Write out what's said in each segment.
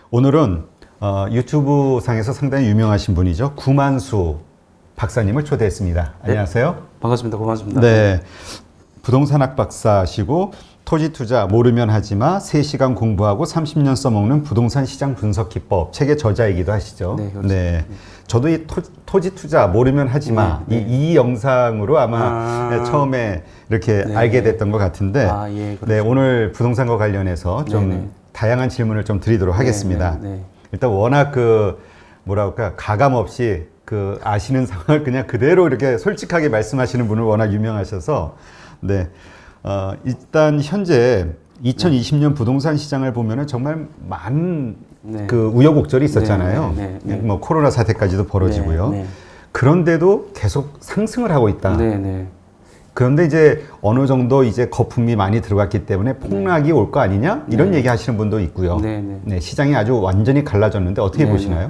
오늘은 유튜브 상에서 상당히 유명하신 분이죠. 구만수 박사님을 초대했습니다. 안녕하세요. 반갑습니다. 고맙습니다. 네. 부동산학 박사시고 토지 투자 모르면 하지마 3시간 공부하고 30년 써먹는 부동산 시장 분석 기법 책의 저자이기도 하시죠. 네, 그렇습니다. 네. 저도 이 토지 투자 모르면 하지마 이 영상으로 아마 처음에 이렇게 알게 됐던 것 같은데 예, 네, 오늘 부동산과 관련해서 좀 다양한 질문을 좀 드리도록 하겠습니다. 일단 워낙 뭐랄까 가감 없이 아시는 상황을 그냥 그대로 이렇게 솔직하게 말씀하시는 분을 워낙 유명하셔서 네. 일단 현재 2020년 부동산 시장을 보면은 정말 많은 우여곡절이 있었잖아요. 뭐 코로나 사태까지도 벌어지고요. 그런데도 계속 상승을 하고 있다. 그런데 이제 어느 정도 이제 거품이 많이 들어갔기 때문에 폭락이 올 거 아니냐? 이런 얘기 하시는 분도 있고요. 네, 시장이 아주 완전히 갈라졌는데 어떻게 보시나요?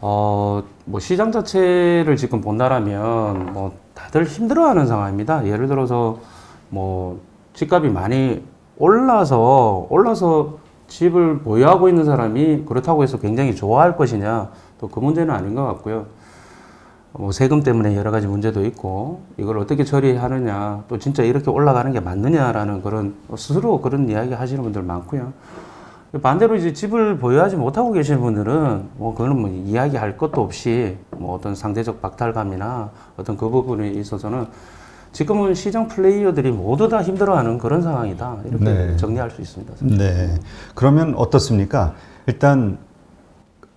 뭐 시장 자체를 지금 본다라면 뭐 다들 힘들어하는 상황입니다. 예를 들어서 뭐 집값이 많이 올라서 집을 보유하고 있는 사람이 그렇다고 해서 굉장히 좋아할 것이냐, 또 그 문제는 아닌 것 같고요. 뭐 세금 때문에 여러 가지 문제도 있고 이걸 어떻게 처리하느냐, 또 진짜 이렇게 올라가는 게 맞느냐라는 그런 스스로 그런 이야기 하시는 분들 많고요. 반대로 이제 집을 보유하지 못하고 계시는 분들은 뭐 그거는 뭐 이야기할 것도 없이 뭐 어떤 상대적 박탈감이나 어떤 그 부분에 있어서는 지금은 시장 플레이어들이 모두 다 힘들어하는 그런 상황이다, 이렇게 정리할 수 있습니다. 네. 그러면 어떻습니까? 일단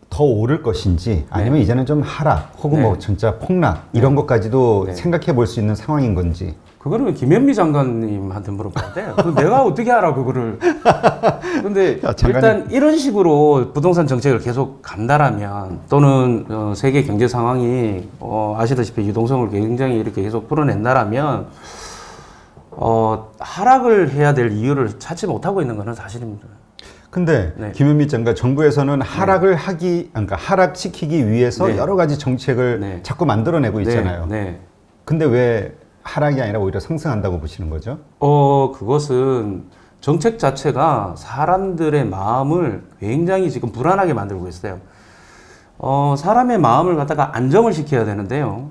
더 오를 것인지 아니면 이제는 좀 하락 혹은 뭐 진짜 폭락 이런 것까지도 생각해 볼 수 있는 상황인 건지. 그거는 김현미 장관님한테 물어봐야 돼요. 내가 어떻게 알아, 그거를. 근데 일단 이런 식으로 부동산 정책을 계속 간다라면, 또는 세계 경제 상황이 아시다시피 유동성을 굉장히 이렇게 계속 풀어낸다라면 하락을 해야 될 이유를 찾지 못하고 있는 것은 사실입니다. 근데 김현미 장관, 정부에서는 하락을 그러니까 하락시키기 위해서 여러 가지 정책을 자꾸 만들어내고 있잖아요. 근데 왜 하락이 아니라 오히려 상승한다고 보시는 거죠? 그것은 정책 자체가 사람들의 마음을 굉장히 지금 불안하게 만들고 있어요. 사람의 마음을 갖다가 안정을 시켜야 되는데요.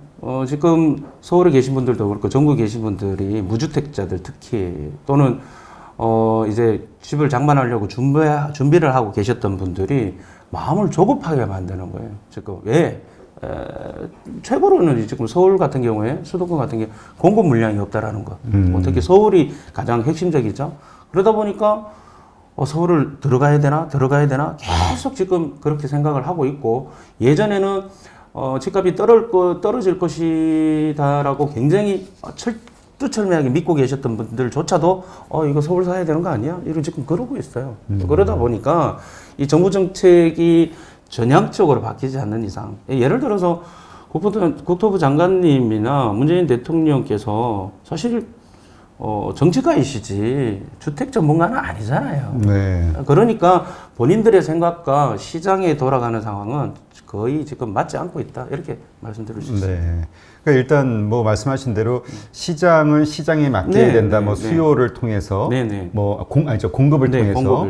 지금 서울에 계신 분들도 그렇고 전국에 계신 분들이 무주택자들 특히, 또는 이제 집을 장만하려고 준비를 하고 계셨던 분들이 마음을 조급하게 만드는 거예요. 지금 왜? 최고로는 지금 서울 같은 경우에, 수도권 같은 경우에 공급 물량이 없다라는 것. 특히 서울이 가장 핵심적이죠. 그러다 보니까 서울을 들어가야 되나 계속 지금 그렇게 생각을 하고 있고, 예전에는 집값이 떨어질 것이다라고 굉장히 철두철미하게 믿고 계셨던 분들조차도 이거 서울 사야 되는 거 아니야? 이런 지금 그러고 있어요. 그러다 보니까 이 정부 정책이 전향적으로 바뀌지 않는 이상, 예를 들어서 국토부 장관님이나 문재인 대통령께서 사실 정치가이시지 주택 전문가는 아니잖아요. 그러니까 본인들의 생각과 시장에 돌아가는 상황은 거의 지금 맞지 않고 있다, 이렇게 말씀드릴 수 있습니다. 그러니까 일단 뭐 말씀하신 대로 시장은 시장에 맡겨야 된다. 뭐 수요를 통해서, 뭐 공급을 통해서.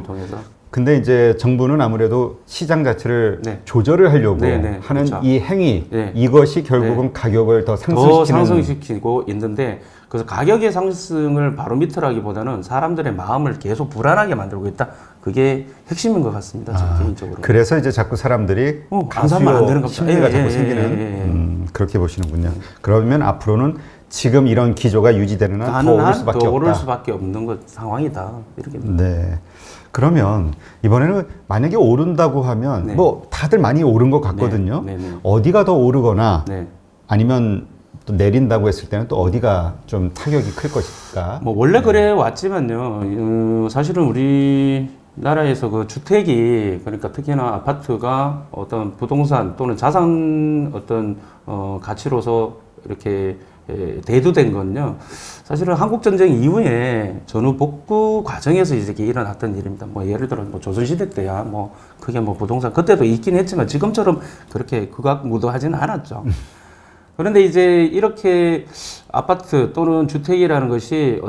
근데 이제 정부는 아무래도 시장 자체를 조절을 하려고 하는 이 행위, 이것이 결국은 가격을 더 상승시키고 있는데, 그래서 가격의 상승을 바로미터라기보다는 사람들의 마음을 계속 불안하게 만들고 있다. 그게 핵심인 것 같습니다, 저 개인적으로. 그래서 이제 자꾸 사람들이 강사만 안 되는 겁니다. 심리가 자꾸 생기는, 그렇게 보시는군요. 그러면 앞으로는 지금 이런 기조가 유지되는 한 더 오를 수밖에 없다. 오를 수밖에 없는 상황이다, 이렇게. 그러면 이번에는 만약에 오른다고 하면 뭐 다들 많이 오른 것 같거든요. 어디가 더 오르거나 아니면 또 내린다고 했을 때는 또 어디가 좀 타격이 클 것일까? 뭐 원래 그래 왔지만요. 사실은 우리나라에서 그 주택이, 그러니까 특히나 아파트가 어떤 부동산 또는 자산 어떤 가치로서 이렇게 대두된 건요, 사실은 한국전쟁 이후에 전후 복구 과정에서 이렇게 일어났던 일입니다. 뭐 예를 들어 뭐 조선시대 때야 뭐 그게 뭐 부동산 그때도 있긴 했지만 지금처럼 그렇게 극악무도하지는 않았죠. 그런데 이제 이렇게 아파트 또는 주택이라는 것이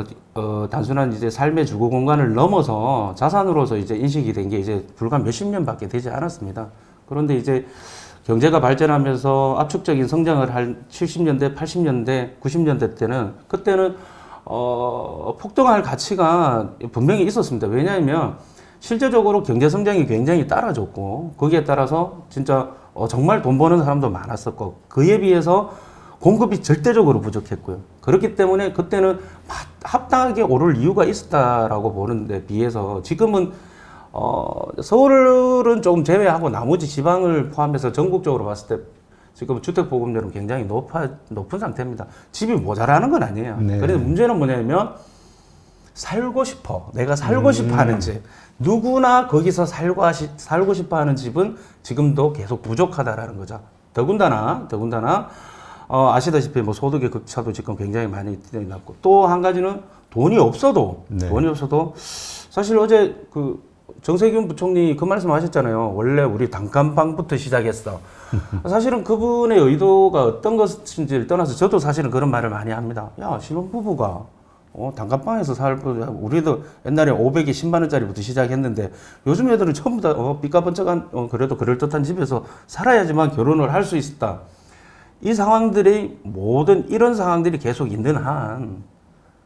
단순한 이제 삶의 주거 공간을 넘어서 자산으로서 이제 인식이 된 게 이제 불과 몇십 년밖에 되지 않았습니다. 그런데 이제 경제가 발전하면서 압축적인 성장을 할 70년대, 80년대, 90년대 때는 그때는 폭등할 가치가 분명히 있었습니다. 왜냐하면 실제적으로 경제 성장이 굉장히 따라줬고 거기에 따라서 진짜 정말 돈 버는 사람도 많았었고 그에 비해서 공급이 절대적으로 부족했고요. 그렇기 때문에 그때는 합당하게 오를 이유가 있었다라고 보는데 비해서 지금은 서울은 조금 제외하고 나머지 지방을 포함해서 전국적으로 봤을 때 지금 주택 보급률은 굉장히 높은 상태입니다. 집이 모자라는 건 아니에요. 네. 그런데 문제는 뭐냐면 살고 싶어. 내가 살고 싶어 하는 집. 누구나 거기서 살고 싶어 하는 집은 지금도 계속 부족하다라는 거죠. 더군다나 아시다시피 뭐 소득의 격차도 지금 굉장히 많이 났고 또 한 가지는 돈이 없어도 사실 어제 그 정세균 부총리 그 말씀하셨잖아요. 원래 우리 단칸방부터 시작했어. 사실은 그분의 의도가 어떤 것인지를 떠나서 저도 사실은 그런 말을 많이 합니다. 야, 신혼부부가 단칸방에서 살고 우리도 옛날에 500에 10만 원짜리부터 시작했는데 요즘 애들은 전부 다 삐까번쩍한 그래도 그럴듯한 집에서 살아야지만 결혼을 할 수 있다. 이 상황들이 모든 이런 상황들이 계속 있는 한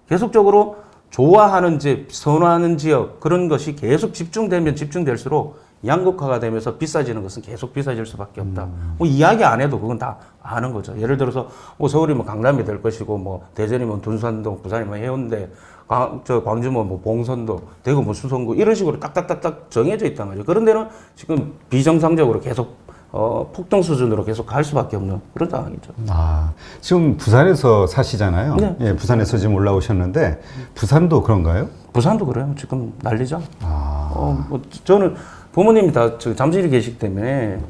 계속적으로 좋아하는 집, 선호하는 지역 그런 것이 계속 집중되면 집중될수록 양극화가 되면서 비싸지는 것은 계속 비싸질 수밖에 없다. 뭐 이야기 안 해도 그건 다 아는 거죠. 예를 들어서 뭐 서울이 뭐 강남이 될 것이고 뭐 대전이면 둔산동, 부산이면 해운대, 광주면 뭐 봉선도, 대구 뭐 수성구 이런 식으로 딱딱딱딱 정해져 있단 말이죠. 그런 데는 지금 비정상적으로 계속 폭등 수준으로 계속 갈 수밖에 없는 그런 상황이죠. 아, 지금 부산에서 사시잖아요. 네. 예, 부산에서 지금 올라오셨는데 부산도 그런가요? 부산도 그래요. 지금 난리죠. 뭐 저는 부모님이 다 잠실에 계시기 때문에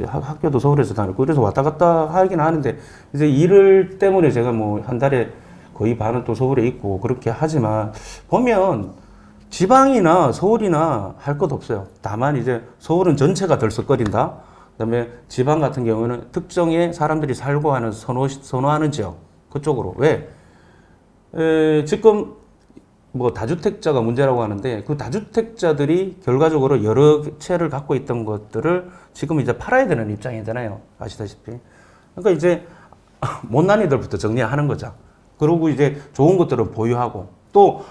학교도 서울에서 다니고 그래서 왔다 갔다 하긴 하는데 이제 일 때문에 제가 뭐 한 달에 거의 반은 또 서울에 있고 그렇게 하지만 보면 지방이나 서울이나 할 것 없어요. 다만 이제 서울은 전체가 덜썩거린다. 그다음에 지방 같은 경우는 특정의 사람들이 살고 하는 선호하는 지역 그쪽으로 왜? 지금 뭐 다주택자가 문제라고 하는데 그 다주택자들이 결과적으로 여러 채를 갖고 있던 것들을 지금 이제 팔아야 되는 입장이잖아요. 아시다시피. 그러니까 이제 못난 이들부터 정리하는 거죠. 그리고 이제 좋은 것들은 보유하고 또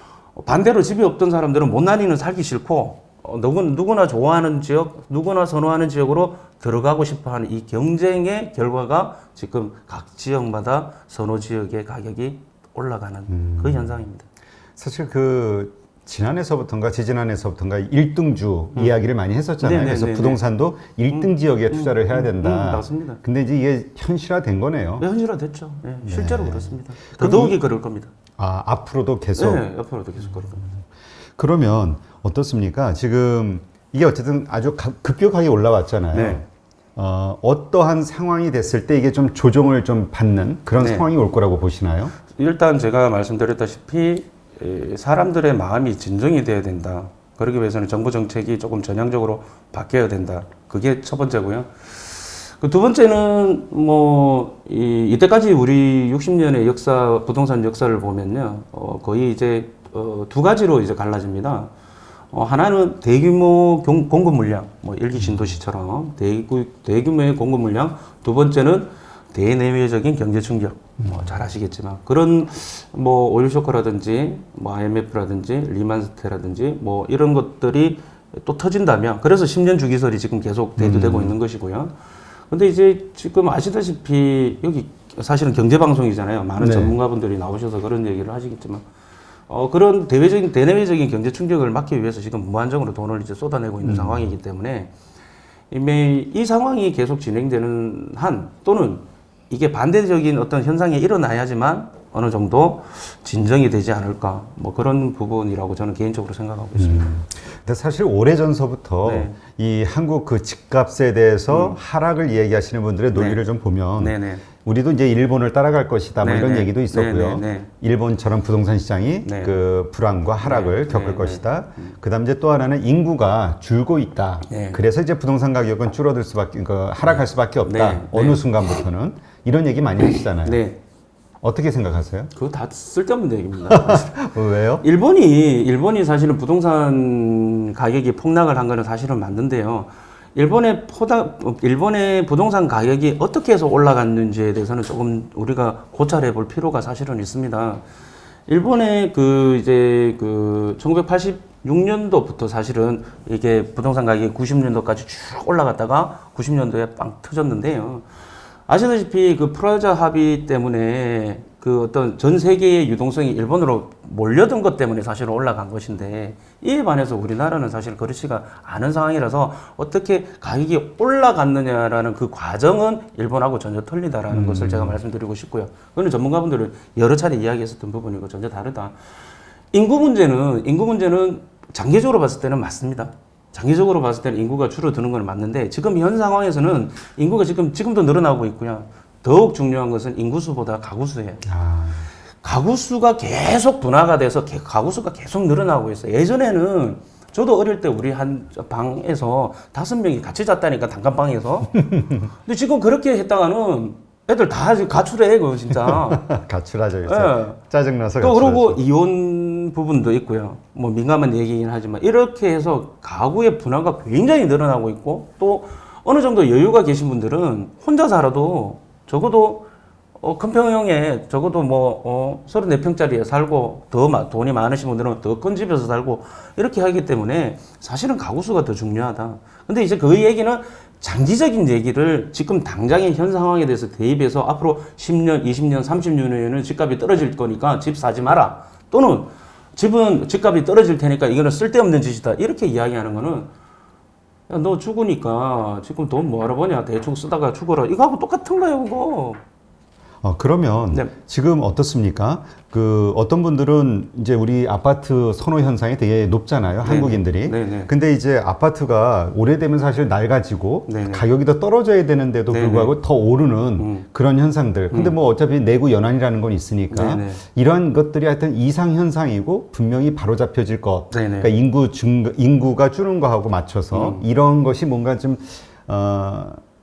반대로 집이 없던 사람들은 못난이는 살기 싫고 누구나 좋아하는 지역, 누구나 선호하는 지역으로 들어가고 싶어 하는 이 경쟁의 결과가 지금 각 지역마다 선호 지역의 가격이 올라가는 그 현상입니다. 사실 그 지난해서부터인가 지지난해서부터인가 1등주 이야기를 많이 했었잖아요. 그래서 부동산도 1등 지역에 투자를 해야 된다. 맞습니다. 근데 이제 이게 현실화된 거네요. 네, 현실화됐죠. 네, 실제로 그렇습니다. 더더욱이 그럴 겁니다. 아, 앞으로도 계속? 네, 앞으로도 계속 그럴 겁니다. 그러면 어떻습니까? 지금 이게 어쨌든 아주 급격하게 올라왔잖아요. 네. 어떠한 상황이 됐을 때 이게 좀 조정을 좀 받는 그런 상황이 올 거라고 보시나요? 일단 제가 말씀드렸다시피 사람들의 마음이 진정이 돼야 된다. 그러기 위해서는 정부 정책이 조금 전향적으로 바뀌어야 된다. 그게 첫 번째고요. 그 두 번째는 뭐 이때까지 우리 60년의 역사 부동산 역사를 보면요, 거의 이제 두 가지로 이제 갈라집니다. 하나는 대규모 공급 물량, 뭐 일기 신도시처럼 대규모의 공급 물량. 두 번째는 대내외적인 경제 충격. 잘 아시겠지만 그런 뭐 오일 쇼크라든지 뭐 IMF라든지 리만스테라든지 뭐 이런 것들이 또 터진다면 그래서 10년 주기설이 지금 계속 대두되고 있는 것이고요. 근데 이제 지금 아시다시피 여기 사실은 경제 방송이잖아요. 많은 전문가분들이 나오셔서 그런 얘기를 하시겠지만 그런 대내외적인 경제 충격을 막기 위해서 지금 무한정으로 돈을 이제 쏟아내고 있는 상황이기 때문에 이미 이 상황이 계속 진행되는 한 또는 이게 반대적인 어떤 현상이 일어나야지만 어느 정도 진정이 되지 않을까 뭐 그런 부분이라고 저는 개인적으로 생각하고 있습니다. 근데 사실 오래전서부터 이 한국 그 집값에 대해서 하락을 얘기하시는 분들의 논리를 좀 보면 우리도 이제 일본을 따라갈 것이다 뭐 이런 얘기도 있었고요. 일본처럼 부동산 시장이 그 불황과 하락을 겪을 것이다. 그다음 이제 또 하나는 인구가 줄고 있다. 그래서 이제 부동산 가격은 줄어들 수밖에 하락할 수밖에 없다. 어느 순간부터는 이런 얘기 많이 하시잖아요. 어떻게 생각하세요? 그거 다 쓸데없는 얘기입니다. 왜요? 일본이 사실은 부동산 가격이 폭락을 한 거는 사실은 맞는데요. 일본의 부동산 가격이 어떻게 해서 올라갔는지에 대해서는 조금 우리가 고찰해 볼 필요가 사실은 있습니다. 일본의 1986년도부터 사실은 이게 부동산 가격이 90년도까지 쭉 올라갔다가 90년도에 빵 터졌는데요. 아시다시피 그 프라자 합의 때문에 그 어떤 전 세계의 유동성이 일본으로 몰려든 것 때문에 사실 올라간 것인데, 이에 반해서 우리나라는 사실 그렇지가 않은 상황이라서 어떻게 가격이 올라갔느냐라는 그 과정은 일본하고 전혀 틀리다라는 것을 제가 말씀드리고 싶고요. 그거는 전문가분들은 여러 차례 이야기했었던 부분이고 전혀 다르다. 인구 문제는 장기적으로 봤을 때는 맞습니다. 장기적으로 봤을 때는 인구가 줄어드는 건 맞는데, 지금 현 상황에서는 인구가 지금도 늘어나고 있고요. 더욱 중요한 것은 인구수보다 가구수예요. 가구수가 계속 분화가 돼서 가구수가 계속 늘어나고 있어요. 예전에는 저도 어릴 때 우리 한 방에서 5명이 같이 잤다니까, 단칸방에서. 근데 지금 그렇게 했다가는 애들 다 가출해, 그거 진짜. 가출하죠, 요새. 예. 짜증나서 또 가출하죠. 그러고 이혼 부분도 있고요. 뭐 민감한 얘기긴 하지만 이렇게 해서 가구의 분화가 굉장히 늘어나고 있고, 또 어느 정도 여유가 계신 분들은 혼자 살아도 적어도 큰 평형에 적어도 34평짜리에 살고, 더 돈이 많으신 분들은 더 큰 집에서 살고 이렇게 하기 때문에 사실은 가구수가 더 중요하다. 근데 이제 그 얘기는 장기적인 얘기를 지금 당장의 현 상황에 대해서 대입해서 앞으로 10년, 20년, 30년에는 집값이 떨어질 거니까 집 사지 마라. 또는 집은 집값이 떨어질 테니까 이거는 쓸데없는 짓이다. 이렇게 이야기하는 거는, 야, 너 죽으니까 지금 돈 뭐하러 버냐. 대충 쓰다가 죽어라. 이거하고 똑같은 거예요, 그거. 그러면 네. 지금 어떻습니까? 어떤 분들은 이제 우리 아파트 선호 현상이 되게 높잖아요, 한국인들이. 네네. 근데 이제 아파트가 오래되면 사실 낡아지고 네네. 가격이 더 떨어져야 되는데도 네네. 불구하고 더 오르는 그런 현상들. 근데 뭐 어차피 내구 연한이라는 건 있으니까 네네. 이런 것들이 하여튼 이상 현상이고 분명히 바로잡혀질 것. 네네. 그러니까 인구가 줄는 거하고 맞춰서 이런 것이 뭔가 좀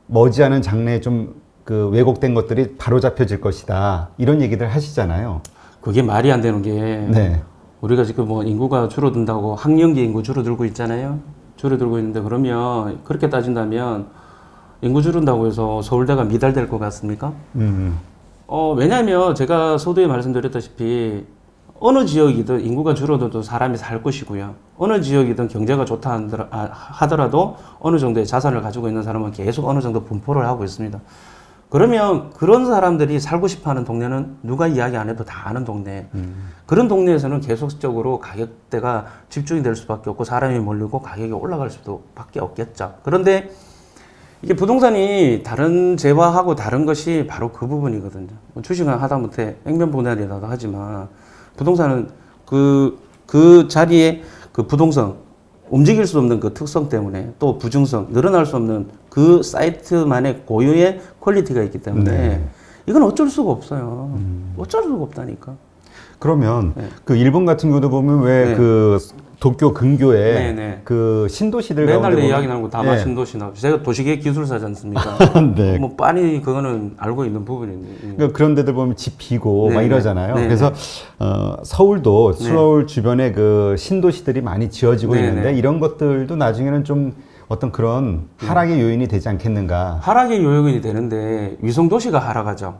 머지않은 장래에 좀 왜곡된 것들이 바로 잡혀질 것이다. 이런 얘기들 하시잖아요. 그게 말이 안 되는 게, 네. 우리가 지금 뭐 인구가 줄어든다고 학령기 인구 줄어들고 있잖아요. 줄어들고 있는데, 그러면 그렇게 따진다면 인구 줄어든다고 해서 서울대가 미달될 것 같습니까? 왜냐하면 제가 서두에 말씀드렸다시피 어느 지역이든 인구가 줄어들어도 사람이 살 것이고요. 어느 지역이든 경제가 좋다 하더라도 어느 정도의 자산을 가지고 있는 사람은 계속 어느 정도 분포를 하고 있습니다. 그러면 그런 사람들이 살고 싶어 하는 동네는 누가 이야기 안 해도 다 아는 동네. 그런 동네에서는 계속적으로 가격대가 집중이 될 수밖에 없고, 사람이 몰리고 가격이 올라갈 수밖에 없겠죠. 그런데 이게 부동산이 다른 재화하고 다른 것이 바로 그 부분이거든요. 주식은 하다못해 행변분할이라고 하지만, 부동산은 그 자리에 그 부동성, 움직일 수 없는 그 특성 때문에, 또 부중성, 늘어날 수 없는 그 사이트만의 고유의 퀄리티가 있기 때문에 네. 이건 어쩔 수가 없어요. 어쩔 수가 없다니까. 그러면 네. 일본 같은 경우도 보면 왜 네. 도쿄 근교에 네, 네. 신도시들 맨날 가운데 내 보면- 이야기 나오는 거 다마 네. 신도시 나오고, 제가 도시계획 기술사지 않습니까? 네. 뭐 빤히 그거는 알고 있는 부분인데. 그러니까 그런 데들 보면 집 비고 막 네네. 이러잖아요. 네네. 그래서 서울도 네. 서울 주변에 신도시들이 많이 지어지고 네네. 있는데, 이런 것들도 나중에는 좀 어떤 그런 하락의 요인이 되지 않겠는가. 하락의 요인이 되는데 위성도시가 하락하죠.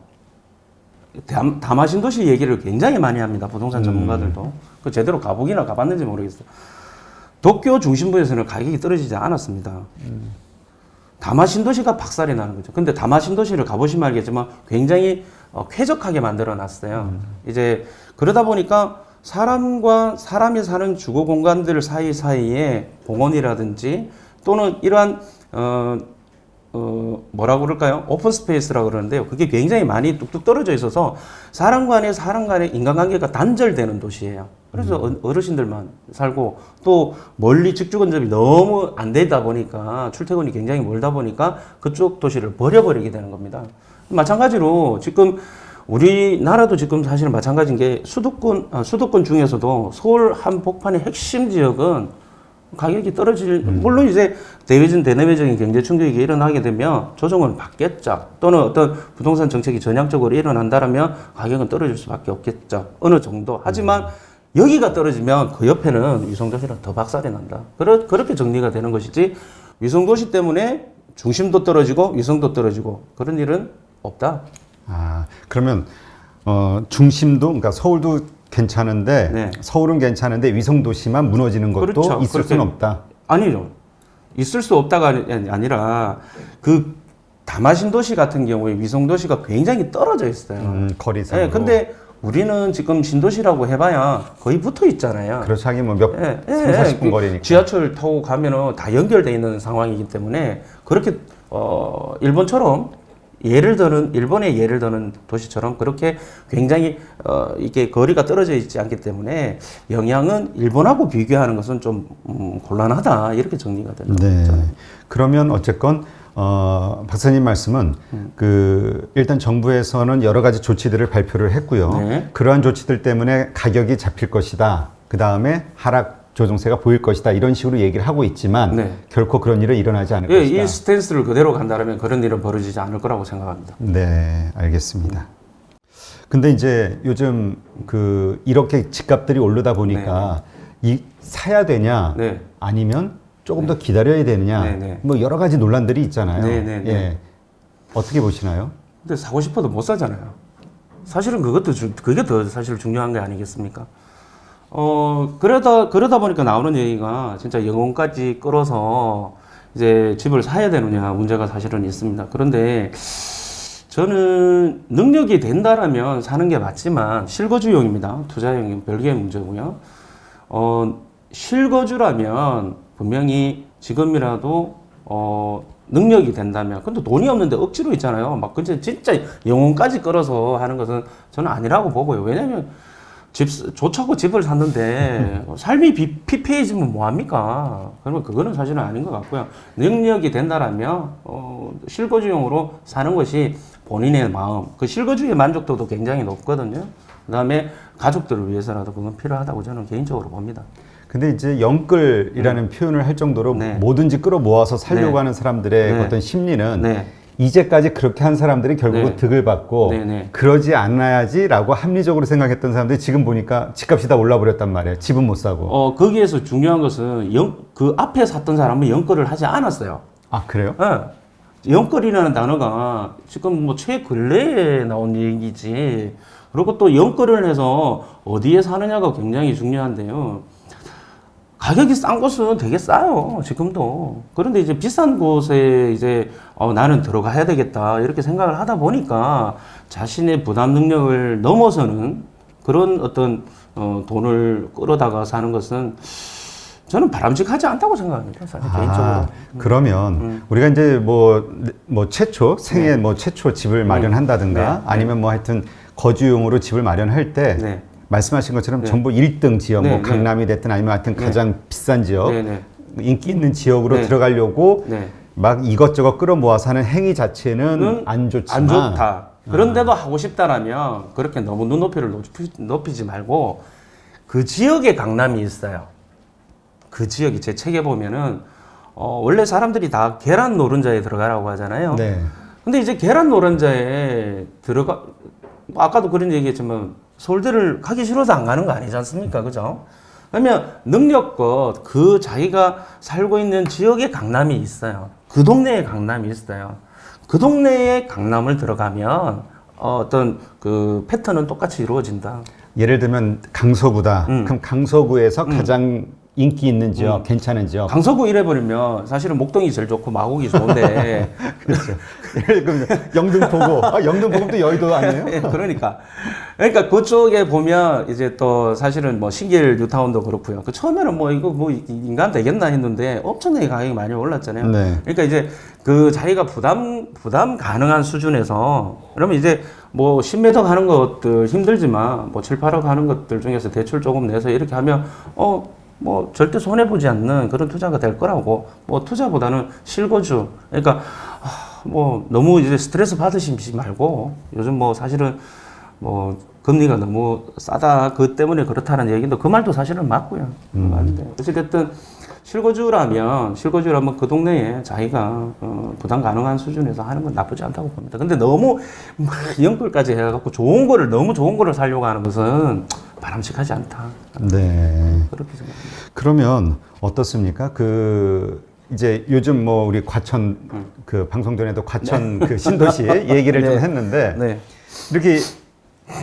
다마신도시 얘기를 굉장히 많이 합니다. 부동산 전문가들도. 그 제대로 가보기나 가봤는지 모르겠어요. 도쿄 중심부에서는 가격이 떨어지지 않았습니다. 다마신도시가 박살이 나는 거죠. 근데 다마신도시를 가보시면 알겠지만 굉장히 쾌적하게 만들어 놨어요. 이제 그러다 보니까 사람과 사람이 사는 주거 공간들 사이사이에 공원이라든지 또는 이러한 뭐라고 그럴까요? 오픈 스페이스라고 그러는데요. 그게 굉장히 많이 뚝뚝 떨어져 있어서 사람 간의 인간관계가 단절되는 도시예요. 그래서 어르신들만 살고, 또 멀리 직주 근접이 너무 안 되다 보니까, 출퇴근이 굉장히 멀다 보니까 그쪽 도시를 버려버리게 되는 겁니다. 마찬가지로 지금 우리나라도 지금 사실은 마찬가지인 게, 수도권 중에서도 서울 한복판의 핵심 지역은 가격이 떨어질, 물론 이제 대내외적인 경제 충격이 일어나게 되면 조정은 받겠죠. 또는 어떤 부동산 정책이 전향적으로 일어난다라면 가격은 떨어질 수밖에 없겠죠. 어느 정도. 하지만 여기가 떨어지면 그 옆에는 위성도시는 더 박살이 난다. 그렇게 정리가 되는 것이지, 위성도시 때문에 중심도 떨어지고 위성도 떨어지고 그런 일은 없다. 아, 그러면 중심도, 그러니까 서울도 괜찮은데 네. 서울은 괜찮은데 위성 도시만 무너지는 것도 그렇죠. 있을 수는 없다. 아니죠. 있을 수 없다가 아니라 그 다마신도시 같은 경우에 위성도시가 굉장히 떨어져 있어요. 거리상으로. 네, 근데 우리는 지금 신도시라고 해봐야 거의 붙어 있잖아요. 그렇죠. 하긴 뭐몇 예, 40분 거리니까. 지하철 타고 가면은 다 연결돼 있는 상황이기 때문에 그렇게 일본처럼 일본의 예를 드는 도시처럼 그렇게 굉장히 이게 거리가 떨어져 있지 않기 때문에 영향은 일본하고 비교하는 것은 좀 곤란하다 이렇게 정리가 되는 네. 거죠. 그러면 어쨌건 박사님 말씀은 일단 정부에서는 여러 가지 조치들을 발표를 했고요. 네. 그러한 조치들 때문에 가격이 잡힐 것이다. 그 다음에 하락 조정세가 보일 것이다. 이런 식으로 얘기를 하고 있지만 네. 결코 그런 일은 일어나지 않을 예, 것이다. 이 스탠스를 그대로 간다면 그런 일은 벌어지지 않을 거라고 생각합니다. 네, 알겠습니다. 근데 이제 요즘 이렇게 집값들이 오르다 보니까 사야 되냐 네. 아니면 조금 더 기다려야 되느냐 네. 뭐 여러 가지 논란들이 있잖아요. 네. 예. 어떻게 보시나요? 근데 사고 싶어도 못 사잖아요. 사실은 그게 더 사실 중요한 게 아니겠습니까? 그러다 보니까 나오는 얘기가 진짜 영혼까지 끌어서 이제 집을 사야 되느냐 문제가 사실은 있습니다. 그런데 저는 능력이 된다라면 사는 게 맞지만 실거주용입니다. 투자용은 별개의 문제고요. 실거주라면 분명히 지금이라도 능력이 된다면, 근데 돈이 없는데 억지로 있잖아요. 막 근데 진짜 영혼까지 끌어서 하는 것은 저는 아니라고 보고요. 왜냐면 좋다고 집을 샀는데 삶이 피폐해지면 뭐합니까? 그러면 그거는 사실은 아닌 것 같고요. 능력이 된다라면 실거주용으로 사는 것이 본인의 마음, 그 실거주의 만족도도 굉장히 높거든요. 그 다음에 가족들을 위해서라도 그건 필요하다고 저는 개인적으로 봅니다. 근데 이제 영끌이라는 표현을 할 정도로 네. 뭐든지 끌어모아서 살려고 네. 하는 사람들의 네. 어떤 심리는 네. 이제까지 그렇게 한 사람들이 결국은 네. 득을 받고 네. 그러지 않아야지라고 합리적으로 생각했던 사람들이 지금 보니까 집값이 다 올라버렸단 말이에요. 집은 못 사고. 거기에서 중요한 것은 그 앞에 샀던 사람은 영끌을 하지 않았어요. 아, 그래요? 네. 영끌이라는 단어가 지금 뭐 최근래에 나온 얘기지. 그리고 또 영끌을 해서 어디에 사느냐가 굉장히 중요한데요. 가격이 싼 곳은 되게 싸요, 지금도. 그런데 이제 비싼 곳에 이제 나는 들어가야 되겠다 이렇게 생각을 하다 보니까 자신의 부담 능력을 넘어서는 그런 어떤 돈을 끌어다가 사는 것은 저는 바람직하지 않다고 생각합니다, 사실 개인적으로. 그러면 우리가 이제 뭐 최초 생애 뭐 최초 집을 마련한다든가 네. 아니면 뭐 하여튼 거주용으로 집을 마련할 때 네. 말씀하신 것처럼 네. 전부 1등 지역, 네, 뭐 네. 강남이 됐든 아니면 하여튼 가장 비싼 지역, 네. 인기 있는 지역으로 네. 들어가려고 네. 막 이것저것 끌어모아서 하는 행위 자체는 안 좋지만 안 좋다. 그런데도 하고 싶다라면 그렇게 너무 눈높이를 높이지 말고 그 지역에 강남이 있어요. 그 지역이 제 책에 보면은 원래 사람들이 다 계란 노른자에 들어가라고 하잖아요. 네. 근데 이제 계란 노른자에 아까도 그런 얘기했지만 서울대를 가기 싫어서 안 가는 거 아니지 않습니까? 그죠? 그러면 능력껏 그 자기가 살고 있는 지역에 강남이 있어요. 그 동네에 강남이 있어요. 그 동네에 강남을 들어가면 어떤 그 패턴은 똑같이 이루어진다. 예를 들면 강서구다. 그럼 강서구에서 가장 인기 있는 지역, 괜찮은 지역. 강서구 이래버리면 사실은 목동이 제일 좋고 마곡이 좋은데 그렇죠. 예를 들면 영등포구. 영등포구도 여의도 아니에요? 예, 그러니까 그쪽에 보면 이제 또 사실은 뭐 신길 뉴타운도 그렇고요. 그 처음에는 뭐 이거 뭐 인간 되겠나 했는데 엄청나게 가격이 많이 올랐잖아요. 네. 그러니까 이제 그 자기가 부담 가능한 수준에서 그러면 이제 뭐 10m 가는 것들 힘들지만 뭐 7, 8억 하는 것들 중에서 대출 조금 내서 이렇게 하면 뭐 절대 손해 보지 않는 그런 투자가 될 거라고. 뭐 투자보다는 실거주. 그러니까 뭐 너무 이제 스트레스 받으시지 말고 요즘 뭐 사실은 뭐 금리가 너무 싸다 그 때문에 그렇다는 얘기인데 그 말도 사실은 맞고요. 맞는데 어쨌든 실거주라면 그 동네에 자기가 부담 가능한 수준에서 하는 건 나쁘지 않다고 봅니다. 근데 너무 막 연끌까지 해갖고 너무 좋은 거를 살려고 하는 것은 바람직하지 않다. 네. 그렇게 생각합니다. 그러면 어떻습니까? 이제 요즘 뭐 우리 과천 그 방송 전에도 과천 그 신도시 얘기를 좀 했는데 네. 이렇게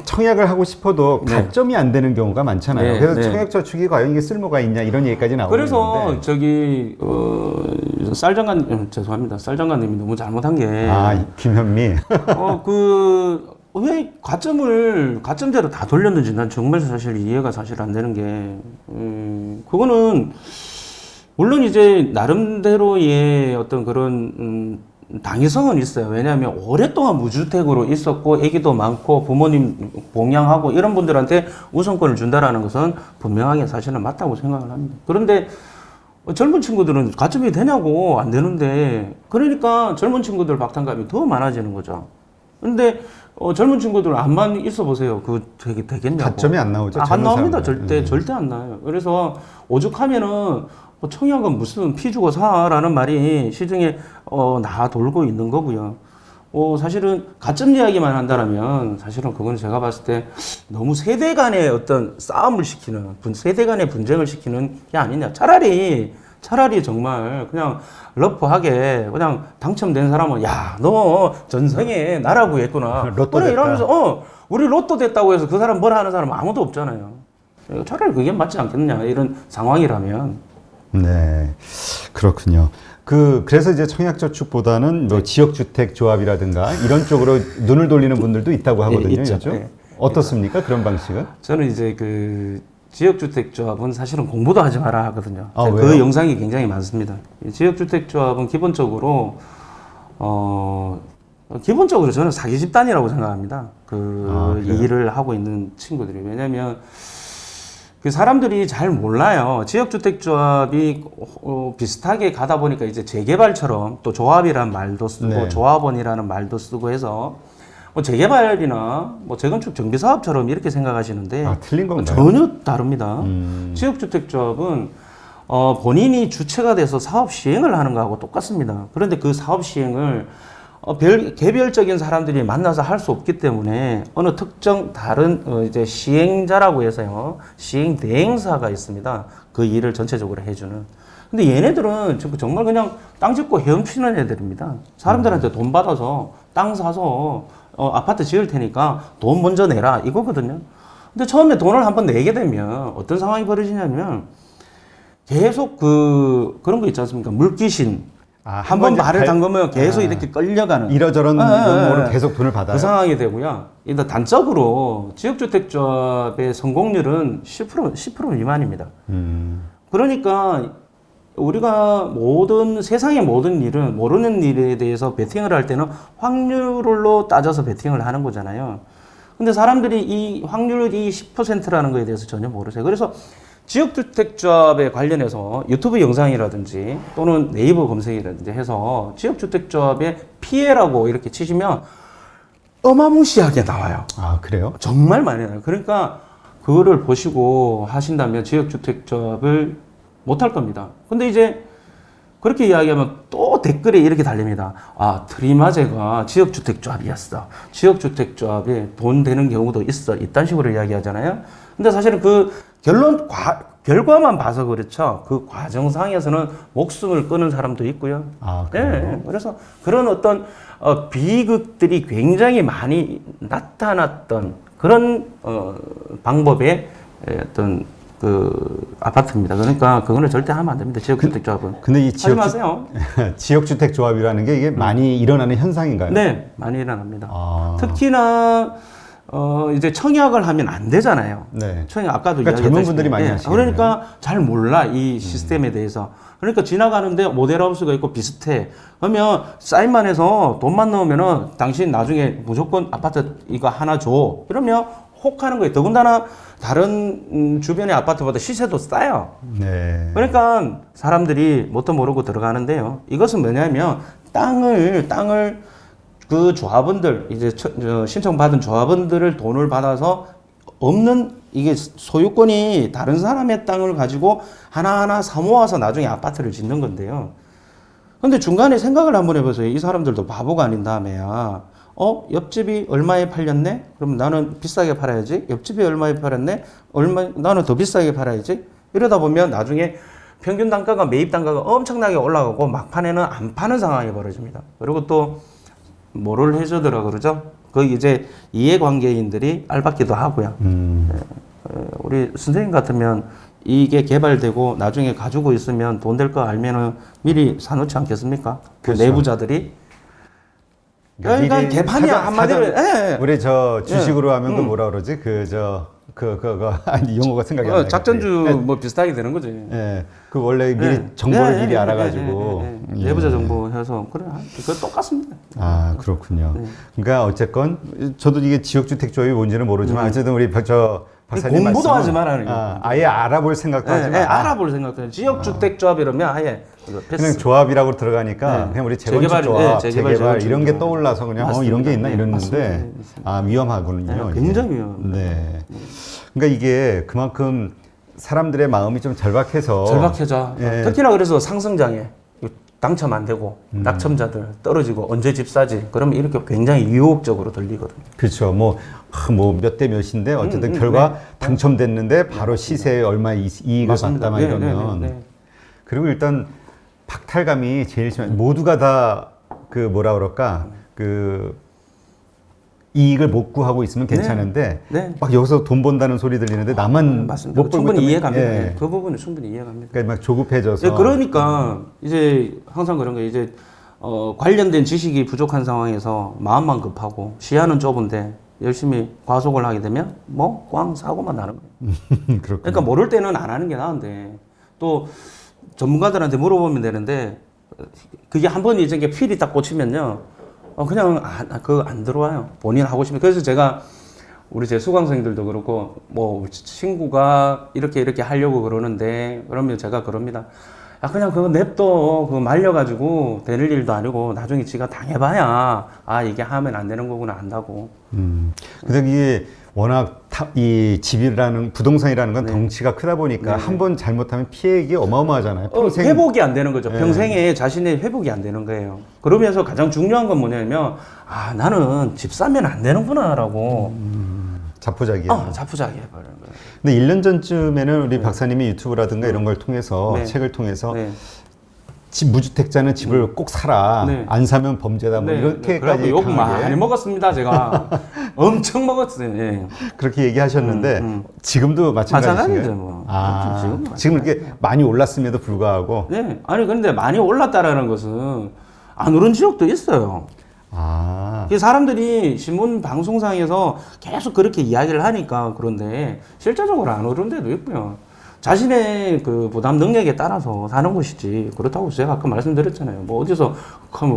청약을 하고 싶어도 네. 가점이 안 되는 경우가 많잖아요. 네, 그래서 네. 청약 저축이 과연 이게 쓸모가 있냐 이런 얘기까지 나오고 그래서 있는데 저기 쌀장관 죄송합니다. 쌀장관님이 너무 잘못한 게 김현미 왜 가점제로 다 돌렸는지 난 정말 사실 이해가 사실 안 되는 게 그거는 물론 이제 나름대로의 어떤 그런 당위성은 있어요. 왜냐하면 오랫동안 무주택으로 있었고 아기도 많고 부모님 봉양하고 이런 분들한테 우선권을 준다라는 것은 분명하게 사실은 맞다고 생각을 합니다. 그런데 젊은 친구들은 가점이 되냐고 안 되는데 그러니까 젊은 친구들 박탈감이 더 많아지는 거죠. 근데 젊은 친구들 안만 있어 보세요. 그거 되겠냐고. 가점이 안 나오죠. 안 나옵니다. 사람들은. 절대 안 나와요. 그래서 오죽하면은 청약은 무슨 피 주고 사라는 말이 시중에 나 돌고 있는 거고요. 사실은 가점 이야기만 한다면 사실은 그건 제가 봤을 때 너무 세대 간의 어떤 싸움을 시키는 세대 간의 분쟁을 시키는 게 아니냐. 차라리 정말 그냥 러프하게 그냥 당첨된 사람은 야, 너 전생에 나라고 했구나. 로또 그래 됐다. 이러면서 우리 로또 됐다고 해서 그 사람 뭐라 하는 사람 아무도 없잖아요. 차라리 그게 맞지 않겠느냐 이런 상황이라면. 네, 그렇군요. 그래서 이제 청약저축보다는 뭐 지역주택조합이라든가 이런 쪽으로 눈을 돌리는 분들도 있다고 하거든요. 있죠. 요즘. 네. 어떻습니까? 그런 방식은? 저는 이제 지역주택조합은 사실은 공부도 하지 마라 하거든요. 그 왜요? 영상이 굉장히 많습니다. 이 지역주택조합은 기본적으로 저는 사기 집단이라고 생각합니다. 이 일을 하고 있는 친구들이. 왜냐면 그 사람들이 잘 몰라요. 지역주택조합이 비슷하게 가다 보니까 이제 재개발처럼 또 조합이라는 말도 쓰고 네. 조합원이라는 말도 쓰고 해서 재개발이나 재건축 정비사업처럼 이렇게 생각하시는데 틀린 건가요? 전혀 다릅니다. 지역주택조합은 본인이 주체가 돼서 사업 시행을 하는 거하고 똑같습니다. 그런데 그 사업 시행을 개별적인 사람들이 만나서 할 수 없기 때문에 어느 특정 다른 이제 시행자라고 해서요, 시행 대행사가 있습니다. 그 일을 전체적으로 해주는. 근데 얘네들은 정말 그냥 땅 짓고 헤엄치는 애들입니다. 사람들한테 돈 받아서 땅 사서 아파트 지을 테니까 돈 먼저 내라 이거거든요. 근데 처음에 돈을 한번 내게 되면 어떤 상황이 벌어지냐면 계속 그런 거 있지 않습니까? 물귀신. 한번 발을 담그면 계속 이렇게 끌려가는. 이러저런 용어로 계속 돈을 받아요. 그 상황이 되고요. 일단 단적으로 지역주택조합의 성공률은 10% 미만입니다. 그러니까 우리가 세상의 모든 일은 모르는 일에 대해서 베팅을 할 때는 확률로 따져서 베팅을 하는 거잖아요. 근데 사람들이 이 확률이 10%라는 거에 대해서 전혀 모르세요. 그래서 지역주택조합에 관련해서 유튜브 영상이라든지 또는 네이버 검색이라든지 해서 지역주택조합의 피해라고 이렇게 치시면 어마무시하게 나와요. 그래요? 정말 많이 나와요. 그러니까 그거를 보시고 하신다면 지역주택조합을 못할 겁니다. 근데 이제 그렇게 이야기하면 또 댓글에 이렇게 달립니다. 트리마제가 지역주택조합이었어. 지역주택조합에 돈 되는 경우도 있어. 이딴 식으로 이야기하잖아요. 근데 사실은 그 결과만 봐서 그렇죠. 그 과정상에서는 목숨을 끊은 사람도 있고요. 네. 그래서 그런 어떤 비극들이 굉장히 많이 나타났던 그런 방법의 어떤 아파트입니다. 그러니까 그거는 절대 하면 안 됩니다. 지역주택조합은. 근데 이 하지 마세요. 지역주택조합이라는 게 이게 많이 일어나는 현상인가요? 네, 많이 일어납니다. 특히나 이제 청약을 하면 안 되잖아요. 네. 청약 아까도 그러니까 젊은 이야기했다시피. 분들이 많이 네. 하시네요. 그러니까 잘 몰라 이 시스템에 대해서. 그러니까 지나가는데 모델하우스가 있고 비슷해. 그러면 사인만 해서 돈만 넣으면은 당신 나중에 무조건 아파트 이거 하나 줘. 이러면 혹하는 거예요. 더군다나 다른 주변의 아파트보다 시세도 싸요. 네. 그러니까 사람들이 뭣도 모르고 들어가는데요. 이것은 뭐냐면 땅을 그 조합원들 이제 신청받은 조합원들을 돈을 받아서 없는 이게 소유권이 다른 사람의 땅을 가지고 하나하나 사모아서 나중에 아파트를 짓는 건데요. 근데 중간에 생각을 한번 해보세요. 이 사람들도 바보가 아닌 다음에야 옆집이 얼마에 팔렸네? 그럼 나는 비싸게 팔아야지. 옆집이 얼마에 팔았네? 나는 더 비싸게 팔아야지. 이러다 보면 나중에 평균 단가가 매입 단가가 엄청나게 올라가고 막판에는 안 파는 상황이 벌어집니다. 그리고 또 뭐를 해주더라 그러죠? 거기 이제 이해관계인들이 알받기도 하고요. 우리 선생님 같으면 이게 개발되고 나중에 가지고 있으면 돈 될 거 알면은 미리 사놓지 않겠습니까? 그 그렇죠. 내부자들이. 그러니까 개판이야 한마디로. 예. 우리 저 주식으로 하면 그 뭐라 그러지? 아니 용어가 생각이 안 나요. 작전주 뭐 비슷하게 되는 거지. 예. 그 원래 미리 정보를 미리 알아가지고 내부자 정보 해서 그래. 그거 똑같습니다. 아 그렇군요. 그러니까 어쨌건 저도 이게 지역주택 조합이 뭔지는 모르지만 어쨌든 우리 저 박사님 공부도 말씀은 하지 말라는 아예 알아볼 생각도 하지 마. 알아볼 생각도. 지역주택 조합 이러면 아예 패스. 그냥 조합이라고 들어가니까 그냥 우리 재건축 조합, 재개발 이런 게 떠올라서 그냥 이런 게 있나 이랬는데 위험하군요. 굉장히 위험. 네. 그러니까 이게 그만큼 사람들의 마음이 좀 절박해져. 예. 특히나 그래서 상승장에 당첨 안 되고 낙첨자들 떨어지고 언제 집 사지? 그러면 이렇게 굉장히 유혹적으로 들리거든요. 그렇죠. 뭐 몇 대 몇인데 어쨌든 결과 당첨됐는데 바로 시세에 얼마 이익을 받다 막 이러면 그리고 일단 박탈감이 제일 심한 모두가 다 그 뭐라 그럴까 그 이익을 못 구하고 있으면 괜찮은데 막 여기서 돈 번다는 소리 들리는데 나만 맞습니다. 못 벌고 충분히 이해갑니다. 예. 그 부분은 충분히 이해갑니다. 그러니까 막 조급해져서. 예, 그러니까 이제 항상 그런 거예요. 이제 관련된 지식이 부족한 상황에서 마음만 급하고 시야는 좁은데 열심히 과속을 하게 되면 뭐 꽝 사고만 나는 거예요. 그러니까 모를 때는 안 하는 게 나은데 또 전문가들한테 물어보면 되는데 그게 한 번 이제 필이 딱 꽂히면요. 그냥 그거 안 들어와요. 본인 하고 싶으면. 그래서 제가 우리 제 수강생들도 그렇고 뭐 친구가 이렇게 하려고 그러는데 그러면 제가 그럽니다. 야 그냥 그거 냅둬. 그거 말려가지고 되는 일도 아니고 나중에 지가 당해봐야 이게 하면 안 되는 거구나 안다고. 근데 이게 워낙 이 집이라는 부동산이라는 건 덩치가 크다 보니까 한 번 잘못하면 피해액이 어마어마하잖아요. 평생 회복이 안 되는 거죠. 평생에 자신의 회복이 안 되는 거예요. 그러면서 가장 중요한 건 뭐냐면 나는 집 사면 안 되는구나라고. 자포자기야. 자포자기 해버리는 거예요. 근데 1년 전쯤에는 우리 박사님이 유튜브라든가 이런 걸 통해서 책을 통해서 집 무주택자는 집을 꼭 사라. 안 사면 범죄다. 뭐 이렇게까지 욕 많이 먹었습니다. 제가 엄청 먹었어요. 예. 그렇게 얘기하셨는데 지금도 마찬가지인가요? 뭐. 지금 이렇게 많이 올랐음에도 불구하고. 네. 아니 근데 많이 올랐다라는 것은 안 오른 지역도 있어요. 사람들이 신문 방송상에서 계속 그렇게 이야기를 하니까 그런데 실제적으로 안 오른 데도 있고요. 자신의 그 부담 능력에 따라서 사는 것이지. 그렇다고 제가 아까 말씀드렸잖아요. 뭐 어디서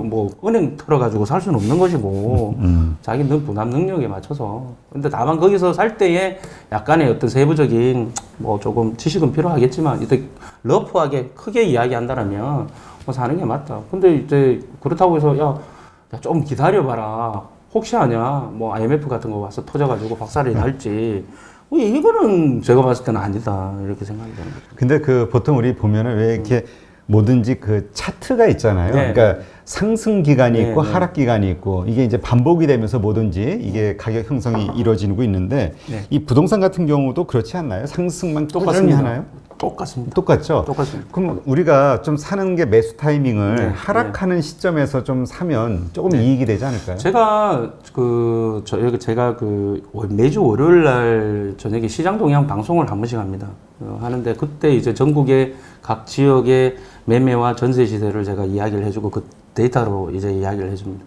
뭐 은행 털어가지고 살 수는 없는 것이고 자기 부담 능력에 맞춰서. 근데 다만 거기서 살 때에 약간의 어떤 세부적인 뭐 조금 지식은 필요하겠지만 이때 러프하게 크게 이야기한다라면 뭐 사는 게 맞다. 근데 이제 그렇다고 해서 야 좀 기다려봐라. 혹시 아냐 뭐 IMF 같은 거 와서 터져가지고 박살이 날지. 이거는 제가 봤을 때는 아니다 이렇게 생각이 되는 거죠. 근데 그 보통 우리 보면은 왜 이렇게 뭐든지 그 차트가 있잖아요. 그러니까 상승 기간이 있고 하락 기간이 있고 이게 이제 반복이 되면서 뭐든지 이게 가격 형성이 이루어지고 있는데 이 부동산 같은 경우도 그렇지 않나요? 상승만 꾸준히 하나요? 똑같습니다. 똑같죠? 똑같습니다. 그럼 우리가 좀 사는 게 매수 타이밍을 하락하는 시점에서 좀 사면 조금 이익이 되지 않을까요? 제가 매주 월요일 날 저녁에 시장 동향 방송을 한 번씩 합니다. 하는데 그때 이제 전국의 각 지역의 매매와 전세 시세를 제가 이야기를 해주고 그 데이터로 이제 이야기를 해줍니다.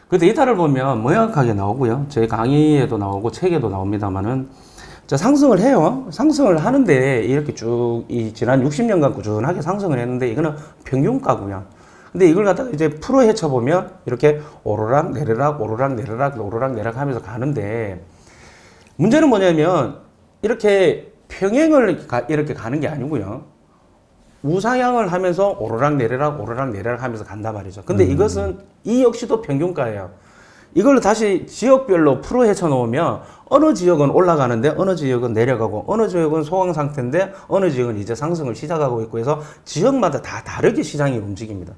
그 데이터를 보면 명확하게 나오고요. 제 강의에도 나오고 책에도 나옵니다만은 상승을 해요. 상승을 하는데 이렇게 쭉 지난 60년간 꾸준하게 상승을 했는데 이거는 평균가고요. 근데 이걸 갖다가 이제 풀어 헤쳐보면 이렇게 오르락 내리락 오르락 내리락 오르락 내리락 하면서 가는데 문제는 뭐냐면 이렇게 평행을 이렇게 가는 게 아니고요. 우상향을 하면서 오르락 내리락 오르락 내리락 하면서 간단 말이죠. 근데 이것은 이 역시도 평균가예요. 이걸 다시 지역별로 풀어 헤쳐 놓으면 어느 지역은 올라가는데 어느 지역은 내려가고 어느 지역은 소강 상태인데 어느 지역은 이제 상승을 시작하고 있고 해서 지역마다 다 다르게 시장이 움직입니다.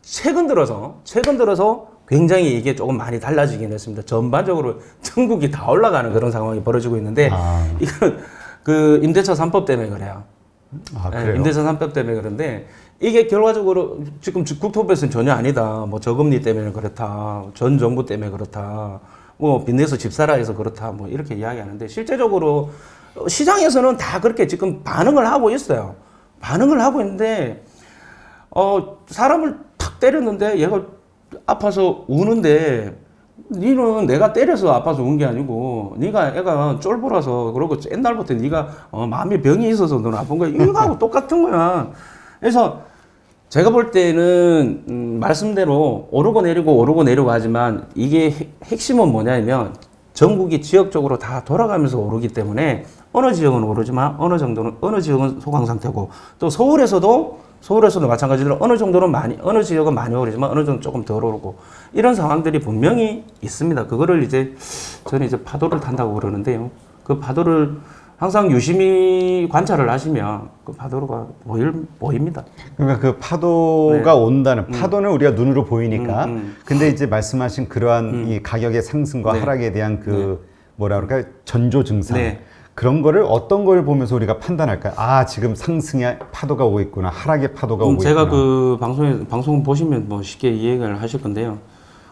최근 들어서 굉장히 이게 조금 많이 달라지긴 했습니다. 전반적으로 전국이 다 올라가는 그런 상황이 벌어지고 있는데 이건 그 임대차 3법 때문에 그래요. 그래요? 임대차 3법 때문에 그런데 이게 결과적으로 지금 국토부에서는 전혀 아니다. 뭐 저금리 때문에 그렇다. 전 정부 때문에 그렇다. 뭐 빚내서 집 사라 해서 그렇다. 뭐 이렇게 이야기하는데 실제적으로 시장에서는 다 그렇게 지금 반응을 하고 있어요. 반응을 하고 있는데 사람을 탁 때렸는데 얘가 아파서 우는데 니는 내가 때려서 아파서 운 게 아니고 니가 애가 쫄보라서 그러고 옛날부터 니가 마음에 병이 있어서 너는 아픈 거야. 이거하고 똑같은 거야. 그래서 제가 볼 때는 말씀대로 오르고 내리고 하지만 이게 핵심은 뭐냐면 전국이 지역적으로 다 돌아가면서 오르기 때문에 어느 지역은 오르지만 어느 지역은 소강 상태고 또 서울에서도 마찬가지로 어느 지역은 많이 오르지만 어느 정도 조금 덜 오르고 이런 상황들이 분명히 있습니다. 그거를 저는 파도를 탄다고 그러는데요. 그 파도를 항상 유심히 관찰을 하시면 그 파도가 보입니다. 그러니까 그 파도가 온다는 파도는 우리가 눈으로 보이니까 근데 이제 말씀하신 그러한 이 가격의 상승과 하락에 대한 뭐라 그럴까 전조 증상 그런 거를 어떤 걸 보면서 우리가 판단할까요? 지금 상승의 파도가 오고 있구나, 하락의 파도가 오고 있구나. 제가 그 방송 보시면 뭐 쉽게 이해를 하실 건데요.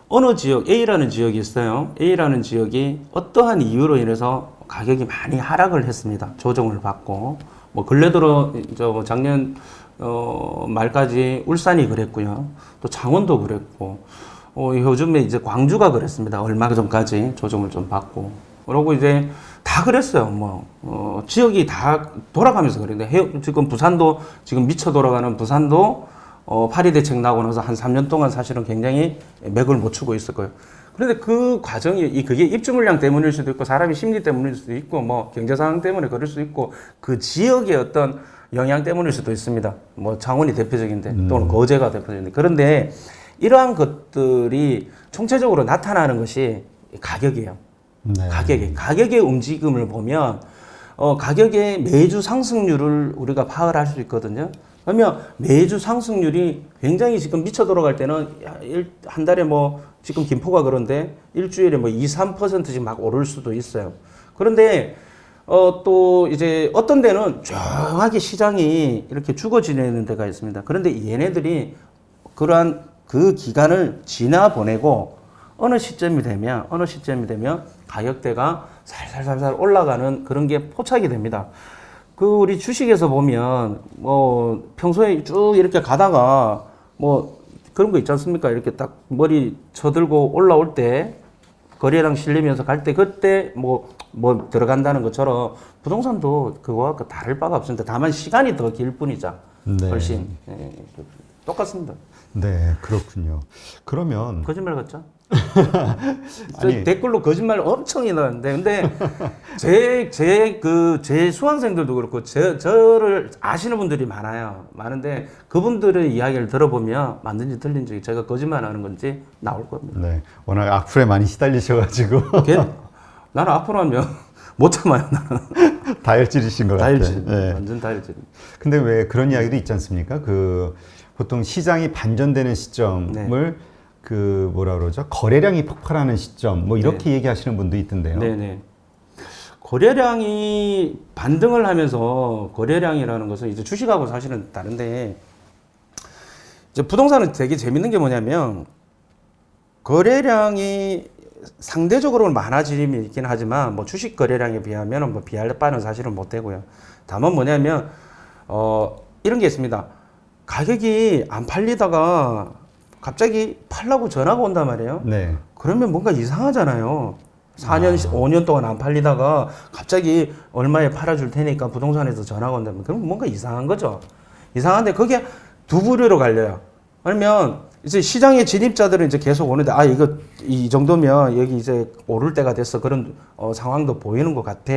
어느 지역 A라는 지역이 있어요. A라는 지역이 어떠한 이유로 인해서 가격이 많이 하락을 했습니다. 조정을 받고 뭐 근래 들어 작년 말까지 울산이 그랬고요. 또 창원도 그랬고 요즘에 이제 광주가 그랬습니다. 얼마 전까지 조정을 좀 받고 그러고 이제 다 그랬어요. 지역이 다 돌아가면서 그랬는데 지금 부산도 지금 미쳐 돌아가는 부산도 파리 대책 나고 나서 한 3년 동안 사실은 굉장히 맥을 못 추고 있을 거예요. 그런데 그 과정이 그게 입주 물량 때문일 수도 있고 사람의 심리 때문일 수도 있고 뭐 경제 상황 때문에 그럴 수도 있고 그 지역의 어떤 영향 때문일 수도 있습니다. 뭐 창원이 대표적인데 또는 거제가 대표적인데 그런데 이러한 것들이 총체적으로 나타나는 것이 가격이에요. 네. 가격의 움직임을 보면 가격의 매주 상승률을 우리가 파악을 할 수 있거든요. 그러면 매주 상승률이 굉장히 지금 미쳐 돌아갈 때는 한 달에 지금 김포가 그런데 일주일에 2, 3%씩 막 오를 수도 있어요. 그런데 또 이제 어떤 데는 조용하게 시장이 이렇게 죽어 지내는 데가 있습니다. 그런데 얘네들이 그러한 그 기간을 지나 보내고 어느 시점이 되면 가격대가 살살살살 올라가는 그런 게 포착이 됩니다. 우리 주식에서 보면 평소에 쭉 이렇게 가다가 그런 거 있지 않습니까? 이렇게 딱 머리 쳐들고 올라올 때 거래량 실리면서 갈 때 그때 들어간다는 것처럼 부동산도 그거와 다를 바가 없습니다. 다만 시간이 더 길 뿐이죠. 네. 훨씬 똑같습니다. 네, 그렇군요. 그러면 거짓말 같죠? 아니, 댓글로 거짓말 엄청 나는데 근데 제 수강생들도 그렇고 저를 아시는 분들이 많은데 그분들의 이야기를 들어보면 맞는지 틀린지 제가 거짓말하는 건지 나올 겁니다. 네, 워낙 악플에 많이 시달리셔가지고 나는 앞으로 하면 못 참아요. 나는 다혈질이신 것 같아요. 다혈질, 네. 완전 다혈질. 근데 왜 그런 이야기도 있지 않습니까? 보통 시장이 반전되는 시점을 뭐라 그러죠? 거래량이 폭발하는 시점, 이렇게 얘기하시는 분도 있던데요. 네네. 거래량이 반등을 하면서 거래량이라는 것은 이제 주식하고 사실은 다른데 이제 부동산은 되게 재밌는 게 뭐냐면 거래량이 상대적으로 많아짐이 있긴 하지만 주식 거래량에 비하면 비할 바는 사실은 못 되고요. 다만 뭐냐면 이런 게 있습니다. 가격이 안 팔리다가 갑자기 팔라고 전화가 온단 말이에요. 네. 그러면 뭔가 이상하잖아요. 4년, 5년 동안 안 팔리다가 갑자기 얼마에 팔아줄 테니까 부동산에서 전화가 온다면 그럼 뭔가 이상한 거죠. 이상한데 그게 두 부류로 갈려요. 아니면 이제 시장의 진입자들은 이제 계속 오는데 이 정도면 여기 이제 오를 때가 됐어. 그런 상황도 보이는 것 같아.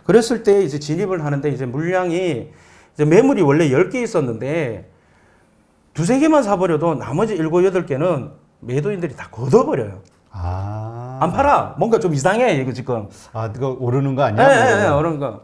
그랬을 때 이제 진입을 하는데 이제 물량이 이제 매물이 원래 10개 있었는데 두세 개만 사버려도 나머지 7, 8개는 매도인들이 다 걷어버려요. 안 팔아. 뭔가 좀 이상해 이거 지금. 아, 이거 오르는 거 아니야? 예, 그런 거.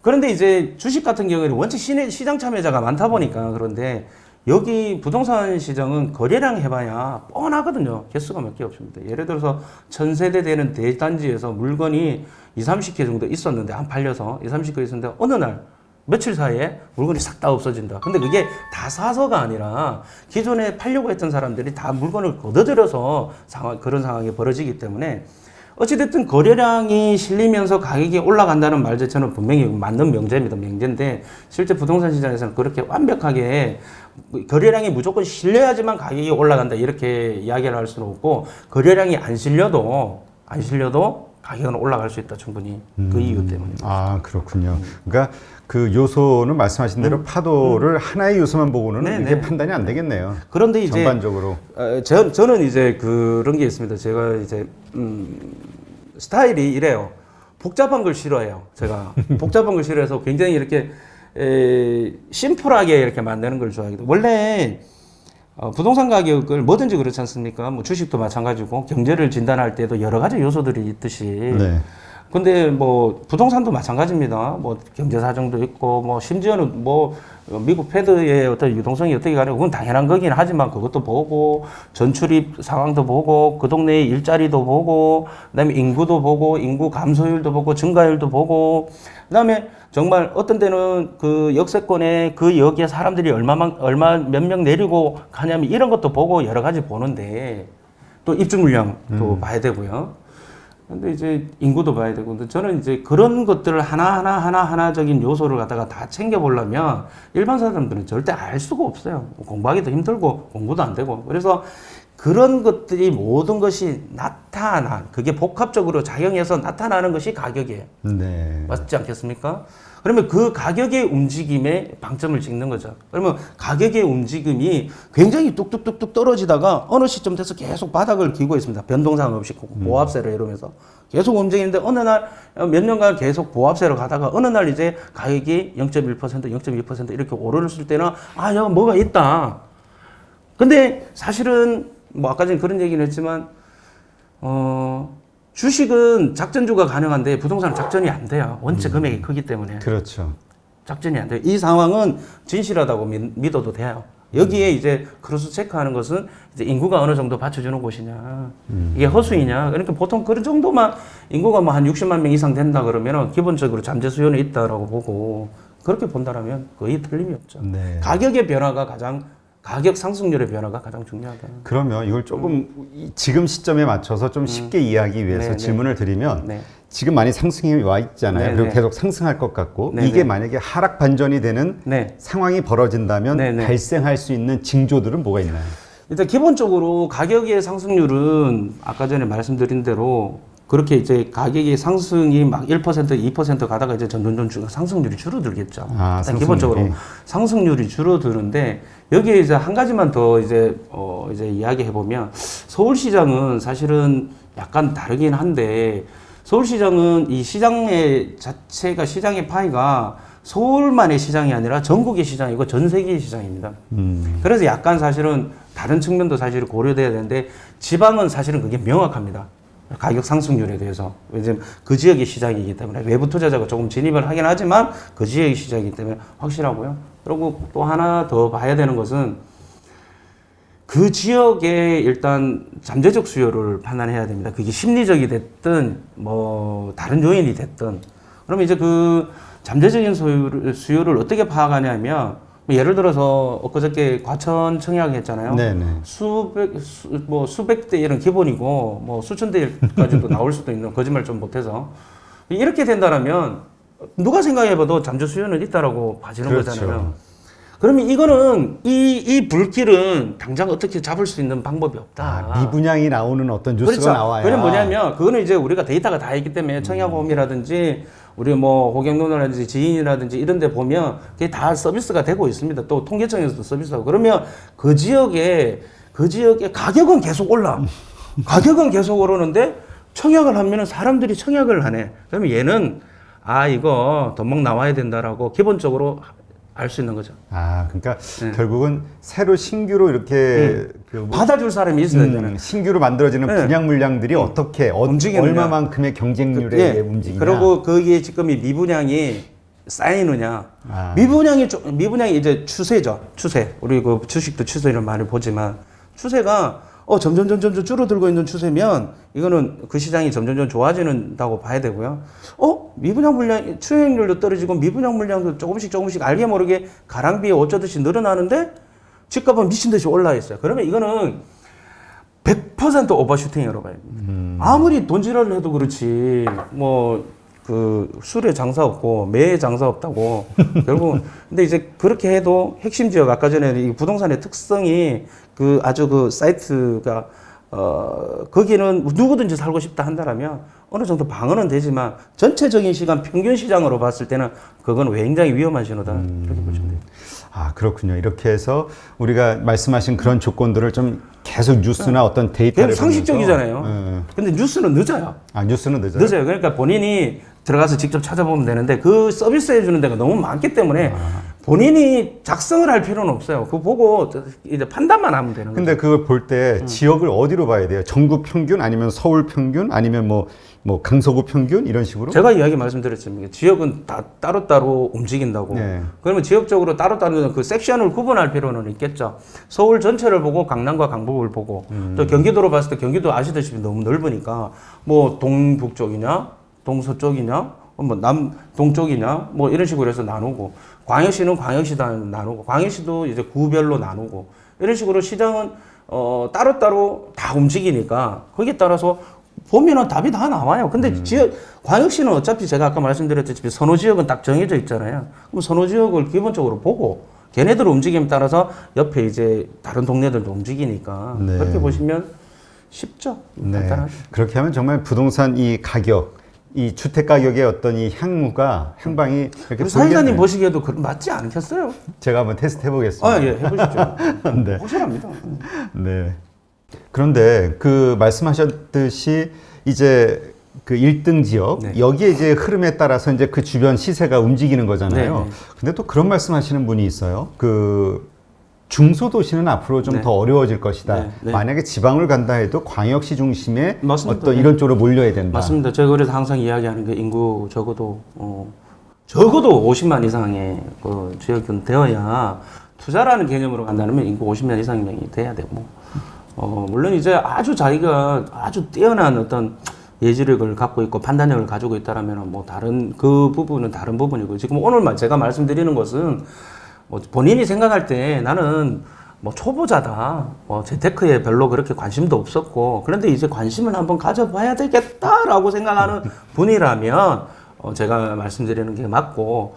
그런데 이제 주식 같은 경우에는 원체 시장 참여자가 많다 보니까 그런데 여기 부동산 시장은 거래량 해봐야 뻔하거든요. 개수가 몇 개 없습니다. 예를 들어서 1000세대 되는 대단지에서 물건이 20, 30개 정도 있었는데 안 팔려서 20, 30개 있었는데 어느 날 며칠 사이에 물건이 싹 다 없어진다. 근데 그게 다 사서가 아니라 기존에 팔려고 했던 사람들이 다 물건을 걷어들여서 그런 상황이 벌어지기 때문에 어찌됐든 거래량이 실리면서 가격이 올라간다는 말 자체는 분명히 맞는 명제입니다. 명제인데 실제 부동산 시장에서는 그렇게 완벽하게 거래량이 무조건 실려야지만 가격이 올라간다 이렇게 이야기를 할 수는 없고 거래량이 안 실려도 가격은 올라갈 수 있다 충분히 그 이유 때문입니다. 아, 그렇군요. 그러니까 그 요소는 말씀하신 대로 파도를 하나의 요소만 보고는 네네. 이게 판단이 안 되겠네요. 그런데 이제 전반적으로. 저는 이제 그런 게 있습니다. 제가 이제 스타일이 이래요. 복잡한 걸 싫어해요. 제가 복잡한 걸 싫어해서 굉장히 이렇게 심플하게 이렇게 만드는 걸 좋아하거든요. 원래 부동산 가격을 뭐든지 그렇지 않습니까? 뭐 주식도 마찬가지고 경제를 진단할 때도 여러 가지 요소들이 있듯이. 네. 근데 뭐 부동산도 마찬가지입니다. 뭐 경제 사정도 있고 뭐 심지어는 뭐 미국 패드의 어떤 유동성이 어떻게 가냐 그건 당연한 거긴 하지만 그것도 보고 전출입 상황도 보고 그 동네의 일자리도 보고 그다음에 인구도 보고 인구 감소율도 보고 증가율도 보고 그다음에 정말 어떤 데는 그 역세권에 그 여기에 사람들이 얼마 몇 명 내리고 가냐면 이런 것도 보고 여러 가지 보는데 또 입주 물량도 봐야 되고요. 근데 이제 인구도 봐야 되고, 근데 저는 이제 그런 것들을 하나적인 요소를 갖다가 다 챙겨보려면 일반 사람들은 절대 알 수가 없어요. 공부하기도 힘들고, 공부도 안 되고. 그래서 그런 것들이 모든 것이 그게 복합적으로 작용해서 나타나는 것이 가격이에요. 네. 맞지 않겠습니까? 그러면 그 가격의 움직임에 방점을 찍는 거죠. 그러면 가격의 움직임이 굉장히 뚝뚝뚝뚝 떨어지다가 어느 시점 돼서 계속 바닥을 기고 있습니다. 변동사항 없이 보합세로 이러면서 계속 움직이는데 어느 날 몇 년간 계속 보합세로 가다가 어느 날 이제 가격이 0.1%, 0.2% 이렇게 오르를 때는 아, 야, 뭐가 있다. 근데 사실은 뭐 아까 전에 그런 얘기는 했지만 주식은 작전주가 가능한데 부동산은 작전이 안 돼요. 원체 금액이 크기 때문에. 그렇죠. 작전이 안 돼요. 이 상황은 진실하다고 믿어도 돼요. 여기에 이제 크로스 체크하는 것은 이제 인구가 어느 정도 받쳐주는 곳이냐, 이게 허수이냐. 그러니까 보통 그런 정도만 인구가 뭐 한 60만 명 이상 된다 그러면은 기본적으로 잠재 수요는 있다라고 보고 그렇게 본다라면 거의 틀림이 없죠. 네. 가격 상승률의 변화가 가장 중요하다. 그러면 이걸 조금 지금 시점에 맞춰서 좀 쉽게 이해하기 위해서 네, 질문을 드리면 네. 지금 많이 상승이 와 있잖아요. 네, 그리고 네. 계속 상승할 것 같고 네, 이게 네. 만약에 하락 반전이 되는 네. 상황이 벌어진다면 네, 네. 발생할 수 있는 징조들은 뭐가 있나요? 일단 기본적으로 가격의 상승률은 아까 전에 말씀드린 대로 그렇게 이제 가격의 상승이 막 1%, 2% 가다가 이제 점점 상승률이 줄어들겠죠. 아, 일단 기본적으로 상승률이 줄어드는데 여기에 이제 한 가지만 더 이제 이야기해 보면 서울시장은 사실은 약간 다르긴 한데 서울시장은 이 시장의 자체가 시장의 파이가 서울만의 시장이 아니라 전국의 시장이고 전 세계의 시장입니다. 그래서 약간 사실은 다른 측면도 사실 고려돼야 되는데 지방은 사실은 그게 명확합니다. 가격 상승률에 대해서. 왜냐면 그 지역의 시장이기 때문에 외부 투자자가 조금 진입을 하긴 하지만 그 지역의 시장이기 때문에 확실하고요. 그리고 또 하나 더 봐야 되는 것은 그 지역의 일단 잠재적 수요를 판단해야 됩니다. 그게 심리적이 됐든 뭐 다른 요인이 됐든. 그러면 이제 그 잠재적인 수요를 어떻게 파악하냐면 예를 들어서 엊그저께 과천 청약 했잖아요. 네네. 수백 대 이런 기본이고 뭐 수천 대까지도 나올 수도 있는 거짓말 좀 못해서 이렇게 된다라면 누가 생각해봐도 잠재 수요는 있다라고 봐지는 그렇죠. 거잖아요. 그러면 이거는 이 불길은 당장 어떻게 잡을 수 있는 방법이 없다. 아, 미분양이 나오는 어떤 뉴스가 그렇죠. 나와야. 그건 뭐냐면 그거는 이제 우리가 데이터가 다 있기 때문에 청약홈이라든지 우리 뭐 호경로라든지 지인이라든지 이런 데 보면 그게 다 서비스가 되고 있습니다. 또 통계청에서도 서비스하고. 그러면 그 지역에 가격은 계속 올라. 가격은 계속 오르는데 청약을 하면은 사람들이 청약을 하네. 그러면 얘는 이거 돈 막 나와야 된다라고 기본적으로 알 수 있는 거죠. 아, 그러니까 결국은 새로 신규로 이렇게 받아줄 사람이 있어야 되는. 신규로 만들어지는 분양 물량들이 어떻게 움직이느냐. 얼마만큼의 경쟁률에 움직이냐. 그리고 거기에 지금 이 미분양이 쌓이느냐. 미분양이 이제 추세죠. 추세. 우리 그 주식도 추세를 많이 보지만 추세가 점점 줄어들고 있는 추세면 이거는 그 시장이 점점 좋아지는다고 봐야 되고요. 미분양 물량 추행률도 떨어지고 미분양 물량도 조금씩 알게 모르게 가랑비에 어쩌듯이 늘어나는데 집값은 미친 듯이 올라 있어요. 그러면 이거는 100% 오버슈팅이라고 봐야 됩니다. 아무리 돈지랄을 해도 그렇지 그 술에 장사 없고 매에 장사 없다고 결국은 근데 이제 그렇게 해도 핵심 지역 아까 전에 이 부동산의 특성이 그 아주 그 사이트가 거기는 누구든지 살고 싶다 한다라면 어느 정도 방어는 되지만 전체적인 시간 평균 시장으로 봤을 때는 그건 굉장히 위험한 신호다 이렇게 보시면 돼요. 아, 그렇군요. 이렇게 해서 우리가 말씀하신 그런 조건들을 좀 계속 뉴스나 어떤 데이터를 상식적이잖아요. 근데 뉴스는 늦어요. 아, 뉴스는 늦어요? 늦어요. 그러니까 본인이 들어가서 직접 찾아보면 되는데 그 서비스 해주는 데가 너무 많기 때문에 본인이 작성을 할 필요는 없어요. 그거 보고 이제 판단만 하면 되는 거예요. 근데 그걸 볼 때 지역을 어디로 봐야 돼요? 전국 평균 아니면 서울 평균 아니면 뭐 강서구 평균 이런 식으로? 제가 이야기 말씀드렸습니다. 지역은 다 따로따로 움직인다고. 네. 그러면 지역적으로 따로따로 그 섹션을 구분할 필요는 있겠죠. 서울 전체를 보고 강남과 강북을 보고 또 경기도로 봤을 때 경기도 아시다시피 너무 넓으니까 뭐 동북쪽이냐 동서쪽이냐 남동쪽이냐 이런 식으로 해서 나누고 광역시는 광역시다 나누고 광역시도 이제 구별로 나누고 이런 식으로 시장은 따로따로 다 움직이니까 거기에 따라서 보면은 답이 다 나와요. 근데 광역시는 어차피 제가 아까 말씀드렸듯이 선호지역은 딱 정해져 있잖아요. 그럼 선호지역을 기본적으로 보고 걔네들 움직임에 따라서 옆에 이제 다른 동네들도 움직이니까 네. 그렇게 보시면 쉽죠. 네. 간단하죠. 그렇게 하면 정말 부동산 이 가격, 이 주택 가격의 어떤 이 향방이 이렇게 우리 사회자님 보시기에도 맞지 않겠어요? 제가 한번 테스트 해보겠습니다. 예, 해보시죠. 네. 확실합니다. 네. 그런데 그 말씀하셨듯이 이제 그 1등 지역 네. 여기에 이제 흐름에 따라서 이제 그 주변 시세가 움직이는 거잖아요. 네, 네. 근데 또 그런 말씀하시는 분이 있어요. 그 중소도시는 앞으로 좀 더 어려워질 것이다. 네, 네. 만약에 지방을 간다 해도 광역시 중심의 맞습니다. 어떤 이런 쪽으로 몰려야 된다. 맞습니다. 제가 그래서 항상 이야기하는 게 인구 적어도 50만 이상의 그 지역은 되어야 투자라는 개념으로 간다면 인구 50만 이상이 돼야 되고 물론 이제 자기가 아주 뛰어난 어떤 예지력을 갖고 있고 판단력을 가지고 있다라면 다른 그 부분은 다른 부분이고 지금 오늘 제가 말씀드리는 것은 본인이 생각할 때 나는 초보자다. 재테크에 별로 그렇게 관심도 없었고 그런데 이제 관심을 한번 가져봐야 되겠다라고 생각하는 분이라면 제가 말씀드리는 게 맞고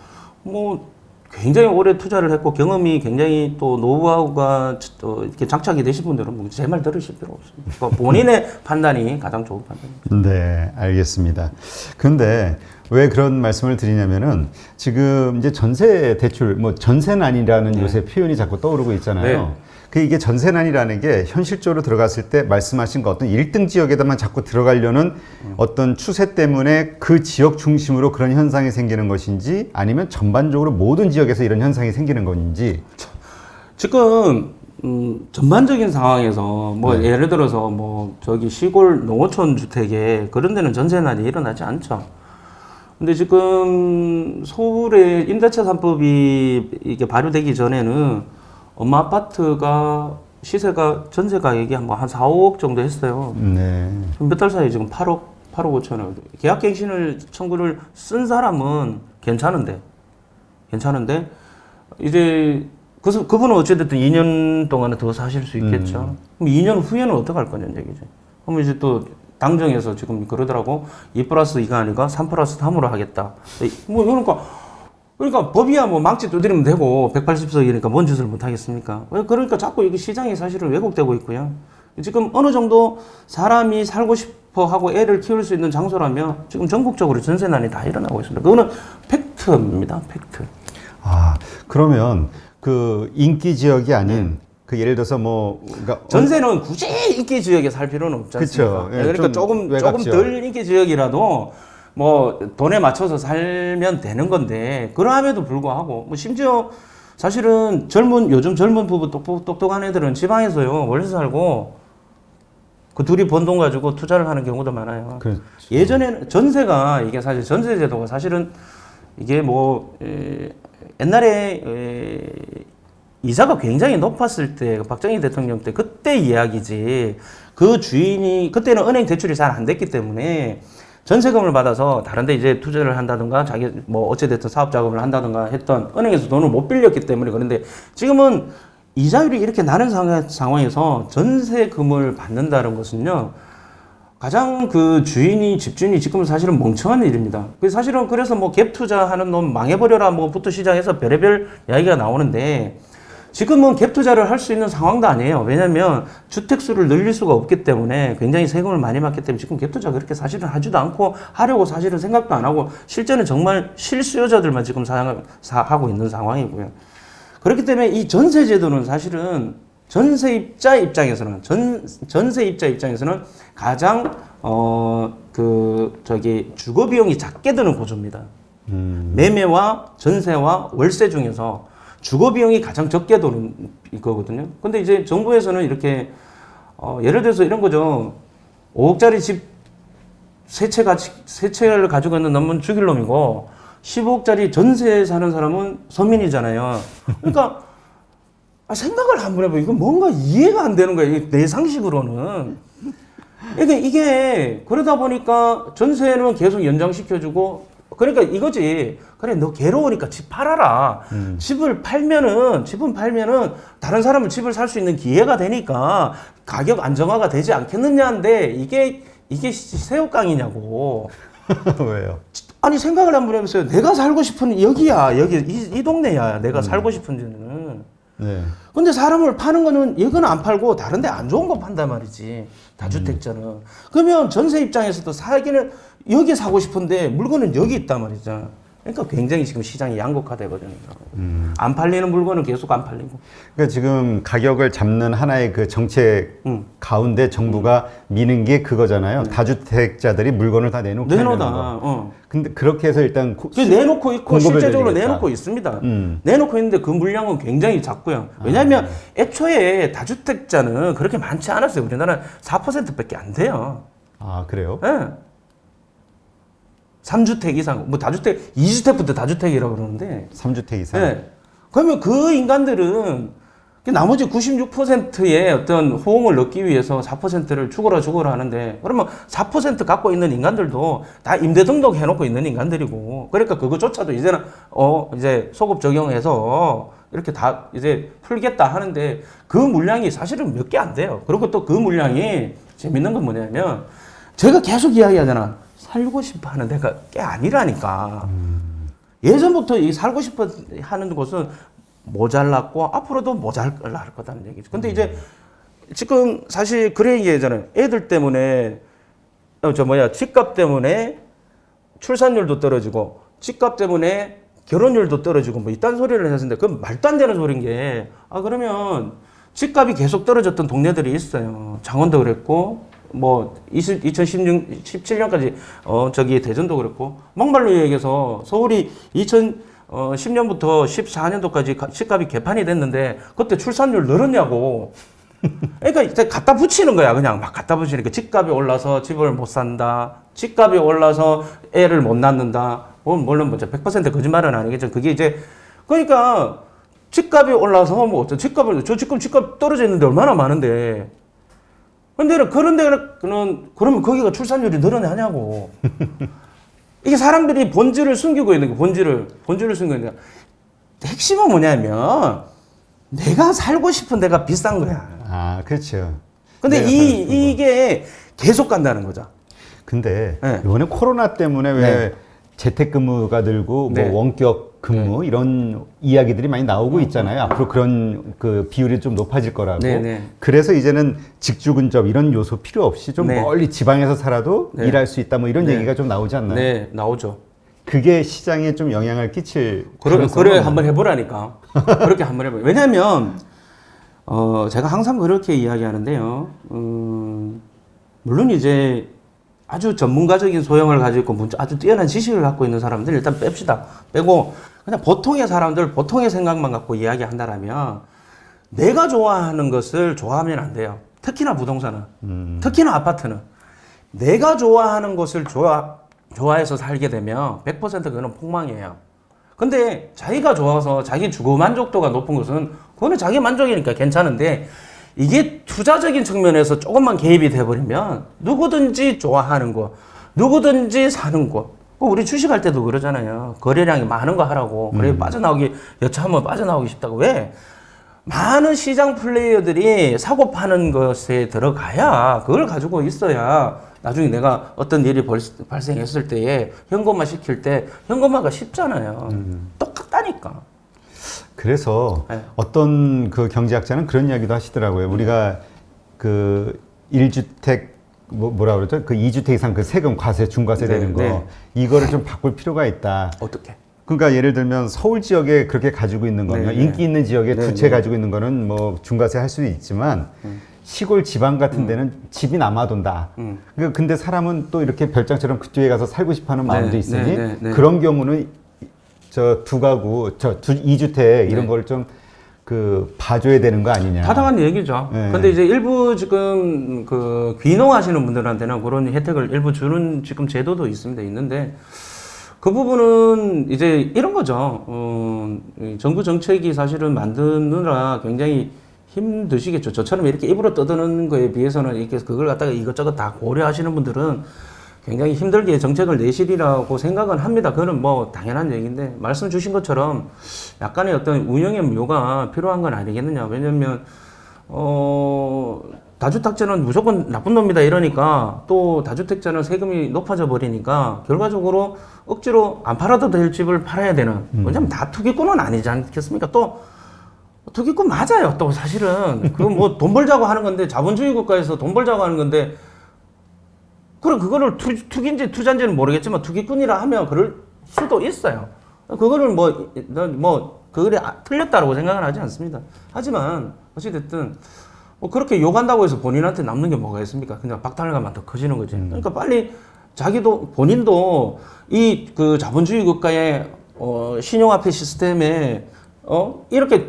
굉장히 오래 투자를 했고 경험이 굉장히 또 노하우가 또 이렇게 장착이 되신 분들은 제 말 들으실 필요 없습니다. 본인의 판단이 가장 좋은 판단입니다. 네, 알겠습니다. 근데 왜 그런 말씀을 드리냐면은 지금 이제 전세 대출, 전세난이라는 요새 표현이 자꾸 떠오르고 있잖아요. 네. 이게 전세난이라는 게 현실적으로 들어갔을 때 말씀하신 것 어떤 1등 지역에다만 자꾸 들어가려는 어떤 추세 때문에 그 지역 중심으로 그런 현상이 생기는 것인지 아니면 전반적으로 모든 지역에서 이런 현상이 생기는 건지. 지금 전반적인 상황에서 네. 예를 들어서 저기 시골 농어촌 주택에 그런 데는 전세난이 일어나지 않죠. 근데 지금 서울의 임대차 3법이 이게 발효되기 전에는 엄마 아파트가 시세가 전세 가격이 한 4, 5억 정도 했어요. 네. 몇 달 사이에 지금 8억 5천원. 계약갱신을 청구를 쓴 사람은 괜찮은데 이제 그분은 어찌됐든 2년 동안은 더 사실 수 있겠죠. 그럼 2년 후에는 어떡할 거냐는 얘기죠. 그럼 이제 또 당정에서 지금 그러더라고 2+2가 아니라 3+3으로 하겠다. 그러니까 법이야 망치 두드리면 되고 180석이니까 뭔 짓을 못 하겠습니까? 그러니까 자꾸 이게 시장이 사실은 왜곡되고 있고요. 지금 어느 정도 사람이 살고 싶어 하고 애를 키울 수 있는 장소라면 지금 전국적으로 전세난이 다 일어나고 있습니다. 그거는 팩트입니다. 팩트. 아, 그러면 그 인기 지역이 아닌 그 예를 들어서 그러니까 전세는 굳이 인기 지역에 살 필요는 없지 않습니까? 그쵸. 예, 그러니까 조금 덜 인기 지역이라도 돈에 맞춰서 살면 되는 건데 그러함에도 불구하고 심지어 사실은 요즘 젊은 부부 똑똑한 애들은 지방에서요, 원래 살고, 그 둘이 번 돈 가지고 투자를 하는 경우도 많아요. 그렇죠. 예전에는 전세가, 이게 사실 전세 제도가 사실은 이게 뭐, 옛날에, 이자가 굉장히 높았을 때, 박정희 대통령 때, 그때 이야기지. 그 주인이, 그때는 은행 대출이 잘 안 됐기 때문에 전세금을 받아서 다른데 이제 투자를 한다든가 자기 뭐 어찌됐든 사업 작업을 한다든가 했던 은행에서 돈을 못 빌렸기 때문에 그런데 지금은 이자율이 이렇게 나는 상황에서 전세금을 받는다는 것은요, 가장 그 집주인이 지금 사실은 멍청한 일입니다. 사실은 그래서 뭐 갭 투자하는 놈 망해버려라 뭐부터 시작해서 별의별 이야기가 나오는데 지금은 갭 투자를 할 수 있는 상황도 아니에요. 왜냐하면 주택수를 늘릴 수가 없기 때문에 굉장히 세금을 많이 받기 때문에 지금 갭 투자 그렇게 사실은 하지도 않고 하려고 사실은 생각도 안 하고 실제는 정말 실수요자들만 지금 하고 있는 상황이고요. 그렇기 때문에 이 전세 제도는 사실은 전세입자 입장에서는 가장 주거 비용이 작게 드는 구조입니다. 매매와 전세와 월세 중에서 주거 비용이 가장 적게 드는 이거거든요. 근데 이제 정부에서는 이렇게 예를 들어서 이런 거죠. 5억짜리 집 세 채를 가지고 있는 놈은 죽일 놈이고 15억짜리 전세 사는 사람은 서민이잖아요. 그러니까 생각을 한번 해봐요. 이거 뭔가 이해가 안 되는 거예요. 내 상식으로는. 이게 그러다 보니까 전세는 계속 연장시켜주고 그러니까 이거지. 그래, 너 괴로우니까 집 팔아라. 집은 팔면은 다른 사람은 집을 살 수 있는 기회가 되니까 가격 안정화가 되지 않겠느냐인데 이게 새우깡이냐고. 왜요? 아니, 생각을 한번 해보세요. 내가 살고 싶은 여기야. 이 동네야. 내가 살고 싶은 데는. 네. 근데 사람을 파는 거는 이건 안 팔고 다른 데 안 좋은 거 판단 말이지. 다주택자는. 그러면 전세 입장에서도 사기는 여기 사고 싶은데 물건은 여기 있단 말이죠. 그러니까 굉장히 지금 시장이 양극화되거든요. 안 팔리는 물건은 계속 안 팔리고. 그러니까 지금 가격을 잡는 하나의 그 정책 가운데 정부가 미는 게 그거잖아요. 다주택자들이 물건을 다 내놓고 내놓다. 근데 그렇게 해서 일단 내놓고 있고 실제적으로 되겠다. 내놓고 있습니다. 내놓고 있는데 그 물량은 굉장히 작고요. 왜냐하면 애초에 다주택자는 그렇게 많지 않았어요. 우리나라 4%밖에 안 돼요. 아, 그래요? 네. 3주택 이상, 뭐 다주택, 2주택부터 다주택이라고 그러는데. 3주택 이상? 네. 그러면 그 인간들은 나머지 96%의 어떤 호응을 얻기 위해서 4%를 죽어라 하는데, 그러면 4% 갖고 있는 인간들도 다 임대 등록 해놓고 있는 인간들이고, 그러니까 그거조차도 이제는, 이제 소급 적용해서 이렇게 다 이제 풀겠다 하는데, 그 물량이 사실은 몇 개 안 돼요. 그리고 또 그 물량이 재밌는 건 뭐냐면, 제가 계속 이야기하잖아. 살고 싶어 하는 데가 꽤 아니라니까. 예전부터 이 살고 싶어 하는 곳은 모자랐고 앞으로도 모자랄 거다는 얘기죠. 근데 이제 지금 사실 그래 얘기하잖아요. 애들 때문에 집값 때문에 출산율도 떨어지고 집값 때문에 결혼율도 떨어지고 뭐 이딴 소리를 했는데 그건 말도 안 되는 소리인 게 그러면 집값이 계속 떨어졌던 동네들이 있어요. 창원도 그랬고 뭐 2017년까지 대전도 그렇고 막말로 얘기해서 서울이 2010년부터 14년도까지 집값이 개판이 됐는데 그때 출산율 늘었냐고. 그러니까 이제 갖다 붙이는 거야. 그냥 막 갖다 붙이니까 집값이 올라서 집을 못 산다. 집값이 올라서 애를 못 낳는다. 물론 100% 거짓말은 아니겠죠. 그게 이제 그러니까 집값이 올라서 뭐 집값 떨어져 있는데 얼마나 많은데. 근데 그런 데는 그러면 거기가 출산율이 늘어나냐고. 이게 사람들이 본질을 숨기고 있는 거, 본질을 숨기고 있는 거. 핵심은 뭐냐면 내가 살고 싶은 데가 비싼 거야. 아, 그렇죠. 근데 이게 계속 간다는 거죠. 근데 네. 이번에 코로나 때문에 왜 네. 재택근무가 늘고 네. 뭐 원격 근무 이런 이야기들이 많이 나오고 있잖아요. 앞으로 그런 그 비율이 좀 높아질 거라고. 네. 그래서 이제는 직주 근접 이런 요소 필요 없이 좀 네. 멀리 지방에서 살아도 네. 일할 수 있다 뭐 이런 네. 얘기가 좀 나오지 않나요? 네, 나오죠. 그게 시장에 좀 영향을 끼칠 그래 한번 해보라니까. 그렇게 한번 해봐요. 왜냐하면 제가 항상 그렇게 이야기하는데요. 물론 이제 아주 전문가적인 소양을 가지고 있고 아주 뛰어난 지식을 갖고 있는 사람들 일단 뺍시다. 빼고 그냥 보통의 사람들 보통의 생각만 갖고 이야기한다라면 내가 좋아하는 것을 좋아하면 안 돼요. 특히나 부동산은, 특히나 아파트는 내가 좋아하는 것을 좋아해서 살게 되면 100% 그거는 폭망이에요. 근데 자기가 좋아서 자기 주거 만족도가 높은 것은 그거는 자기 만족이니까 괜찮은데 이게 투자적인 측면에서 조금만 개입이 돼버리면 누구든지 좋아하는 거, 누구든지 사는 거. 우리 주식할 때도 그러잖아요. 거래량이 많은 거 하라고. 그래 빠져나오기 여차하면 빠져나오기 쉽다고. 왜? 많은 시장 플레이어들이 사고 파는 것에 들어가야 그걸 가지고 있어야 나중에 내가 어떤 일이 발생했을 때에 현금화 시킬 때 현금화가 쉽잖아요. 똑같다니까. 그래서 네. 어떤 그 경제학자는 그런 이야기도 하시더라고요. 우리가 그 1주택 뭐라 그러죠? 그 2주택 이상 그 세금 과세 중과세 네, 되는 거 네. 이거를 좀 바꿀 필요가 있다. 어떻게? 그러니까 예를 들면 서울 지역에 그렇게 가지고 있는 거면 네, 인기 있는 지역에 네, 두 채 네. 가지고 있는 거는 뭐 중과세 할 수도 있지만 시골 지방 같은 데는 집이 남아돈다. 근데 사람은 또 이렇게 별장처럼 그쪽에 가서 살고 싶어하는 마음도 네, 있으니 네, 네, 네. 그런 경우는 저 두 가구, 저 2주택 이런 네. 걸 좀 그 봐줘야 되는 거 아니냐. 타당한 얘기죠. 네. 근데 이제 일부 지금 그 귀농하시는 분들한테는 그런 혜택을 일부 주는 지금 제도도 있습니다. 있는데 그 부분은 이제 이런 거죠. 이 정부 정책이 사실은 만드느라 굉장히 힘드시겠죠. 저처럼 이렇게 입으로 떠드는 거에 비해서는 이렇게 그걸 갖다가 이것저것 다 고려하시는 분들은 굉장히 힘들게 정책을 내시리라고 생각은 합니다. 그거는 뭐 당연한 얘기인데 말씀 주신 것처럼 약간의 어떤 운영의 묘가 필요한 건 아니겠느냐. 왜냐면 다주택자는 무조건 나쁜 놈이다 이러니까 또 다주택자는 세금이 높아져 버리니까 결과적으로 억지로 안 팔아도 될 집을 팔아야 되는. 왜냐면 다 투기꾼은 아니지 않겠습니까? 또 투기꾼 맞아요. 또 사실은 그 뭐 돈 벌자고 하는 건데 자본주의 국가에서 돈 벌자고 하는 건데 그럼 그거를 투기인지 투자인지는 모르겠지만 투기꾼이라 하면 그럴 수도 있어요. 그거를 그거를 틀렸다라고 생각은 하지 않습니다. 하지만 어찌됐든 뭐 그렇게 욕한다고 해서 본인한테 남는 게 뭐가 있습니까? 그냥 박탈감만 더 커지는 거지. 그러니까 빨리 본인도 이 그 자본주의 국가의 신용화폐 시스템에 이렇게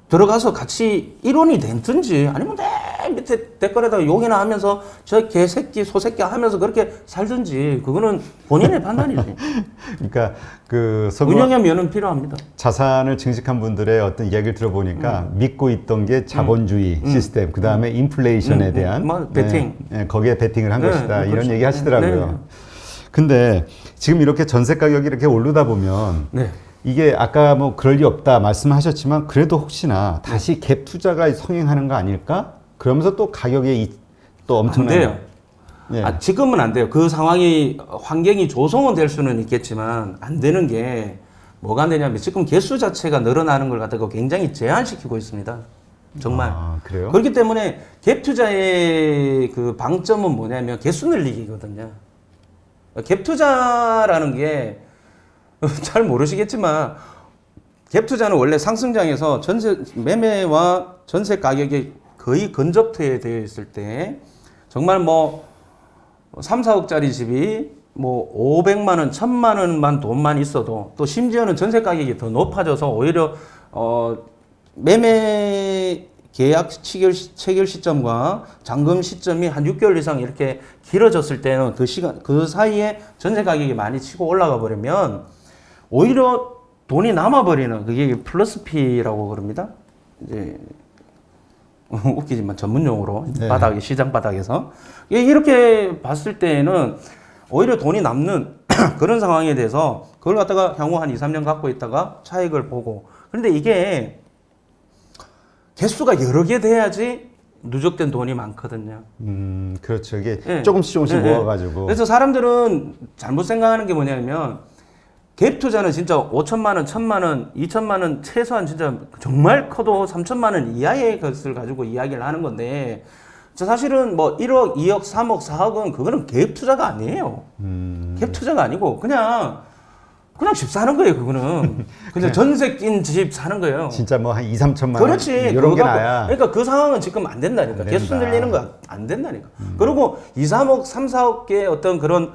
들어가서 같이 일원이 됐든지 아니면 맨 밑에 댓글에다가 욕이나 하면서 저 개새끼 소새끼 하면서 그렇게 살든지 그거는 본인의 판단이지. 그러니까 그 운영의 면은 필요합니다. 자산을 증식한 분들의 어떤 이야기를 들어보니까 믿고 있던 게 자본주의 시스템, 그 다음에 인플레이션에 대한 베팅. 거기에 베팅을 한 네, 것이다 이런 그렇죠. 얘기 하시더라고요. 네. 근데 지금 이렇게 전세 가격이 이렇게 오르다 보면 네. 이게 아까 뭐 그럴 리 없다 말씀하셨지만 그래도 혹시나 다시 갭 투자가 성행하는 거 아닐까? 그러면서 또 가격이 또 엄청나게 안 돼요. 예. 지금은 안 돼요. 그 환경이 조성은 될 수는 있겠지만 안 되는 게 뭐가 안 되냐면 지금 개수 자체가 늘어나는 걸 갖다가 굉장히 제한시키고 있습니다. 정말. 아, 그래요? 그렇기 때문에 갭 투자의 그 방점은 뭐냐면 개수 늘리기거든요. 갭 투자라는 게 잘 모르시겠지만 갭 투자는 원래 상승장에서 매매와 전세 가격이 거의 근접되어 있을 때 정말 뭐 3, 4억짜리 집이 뭐 500만 원, 1000만 원만 돈만 있어도 또 심지어는 전세 가격이 더 높아져서 오히려 매매 계약 체결 시점과 잔금 시점이 한 6개월 이상 이렇게 길어졌을 때는 그 사이에 전세 가격이 많이 치고 올라가 버리면 오히려 돈이 남아버리는 그게 플러스 P라고 그럽니다. 이제 웃기지만 전문용어로 네. 시장 바닥에서 이렇게 봤을 때는 오히려 돈이 남는 그런 상황에 대해서 그걸 갖다가 향후 한 2, 3년 갖고 있다가 차익을 보고 그런데 이게 개수가 여러 개 돼야지 누적된 돈이 많거든요. 그렇죠. 이게 네. 조금씩 네, 모아가지고. 그래서 사람들은 잘못 생각하는 게 뭐냐면 갭 투자는 진짜 5천만 원, 1천만 원, 2천만 원 최소한 진짜 정말 커도 3천만 원 이하의 것을 가지고 이야기를 하는 건데 사실은 뭐 1억, 2억, 3억, 4억은 그거는 갭 투자가 아니에요. 갭 투자가 아니고 그냥 그냥 집 사는 거예요, 그거는. 그냥 전세 낀 집 사는 거예요. 진짜 뭐 한 2, 3천만 원 그렇지. 이런 게 나야. 그러니까 그 상황은 지금 안 된다니까. 안 개수 된다. 늘리는 거 안 된다니까. 그리고 2, 3억, 3, 4억 개 어떤 그런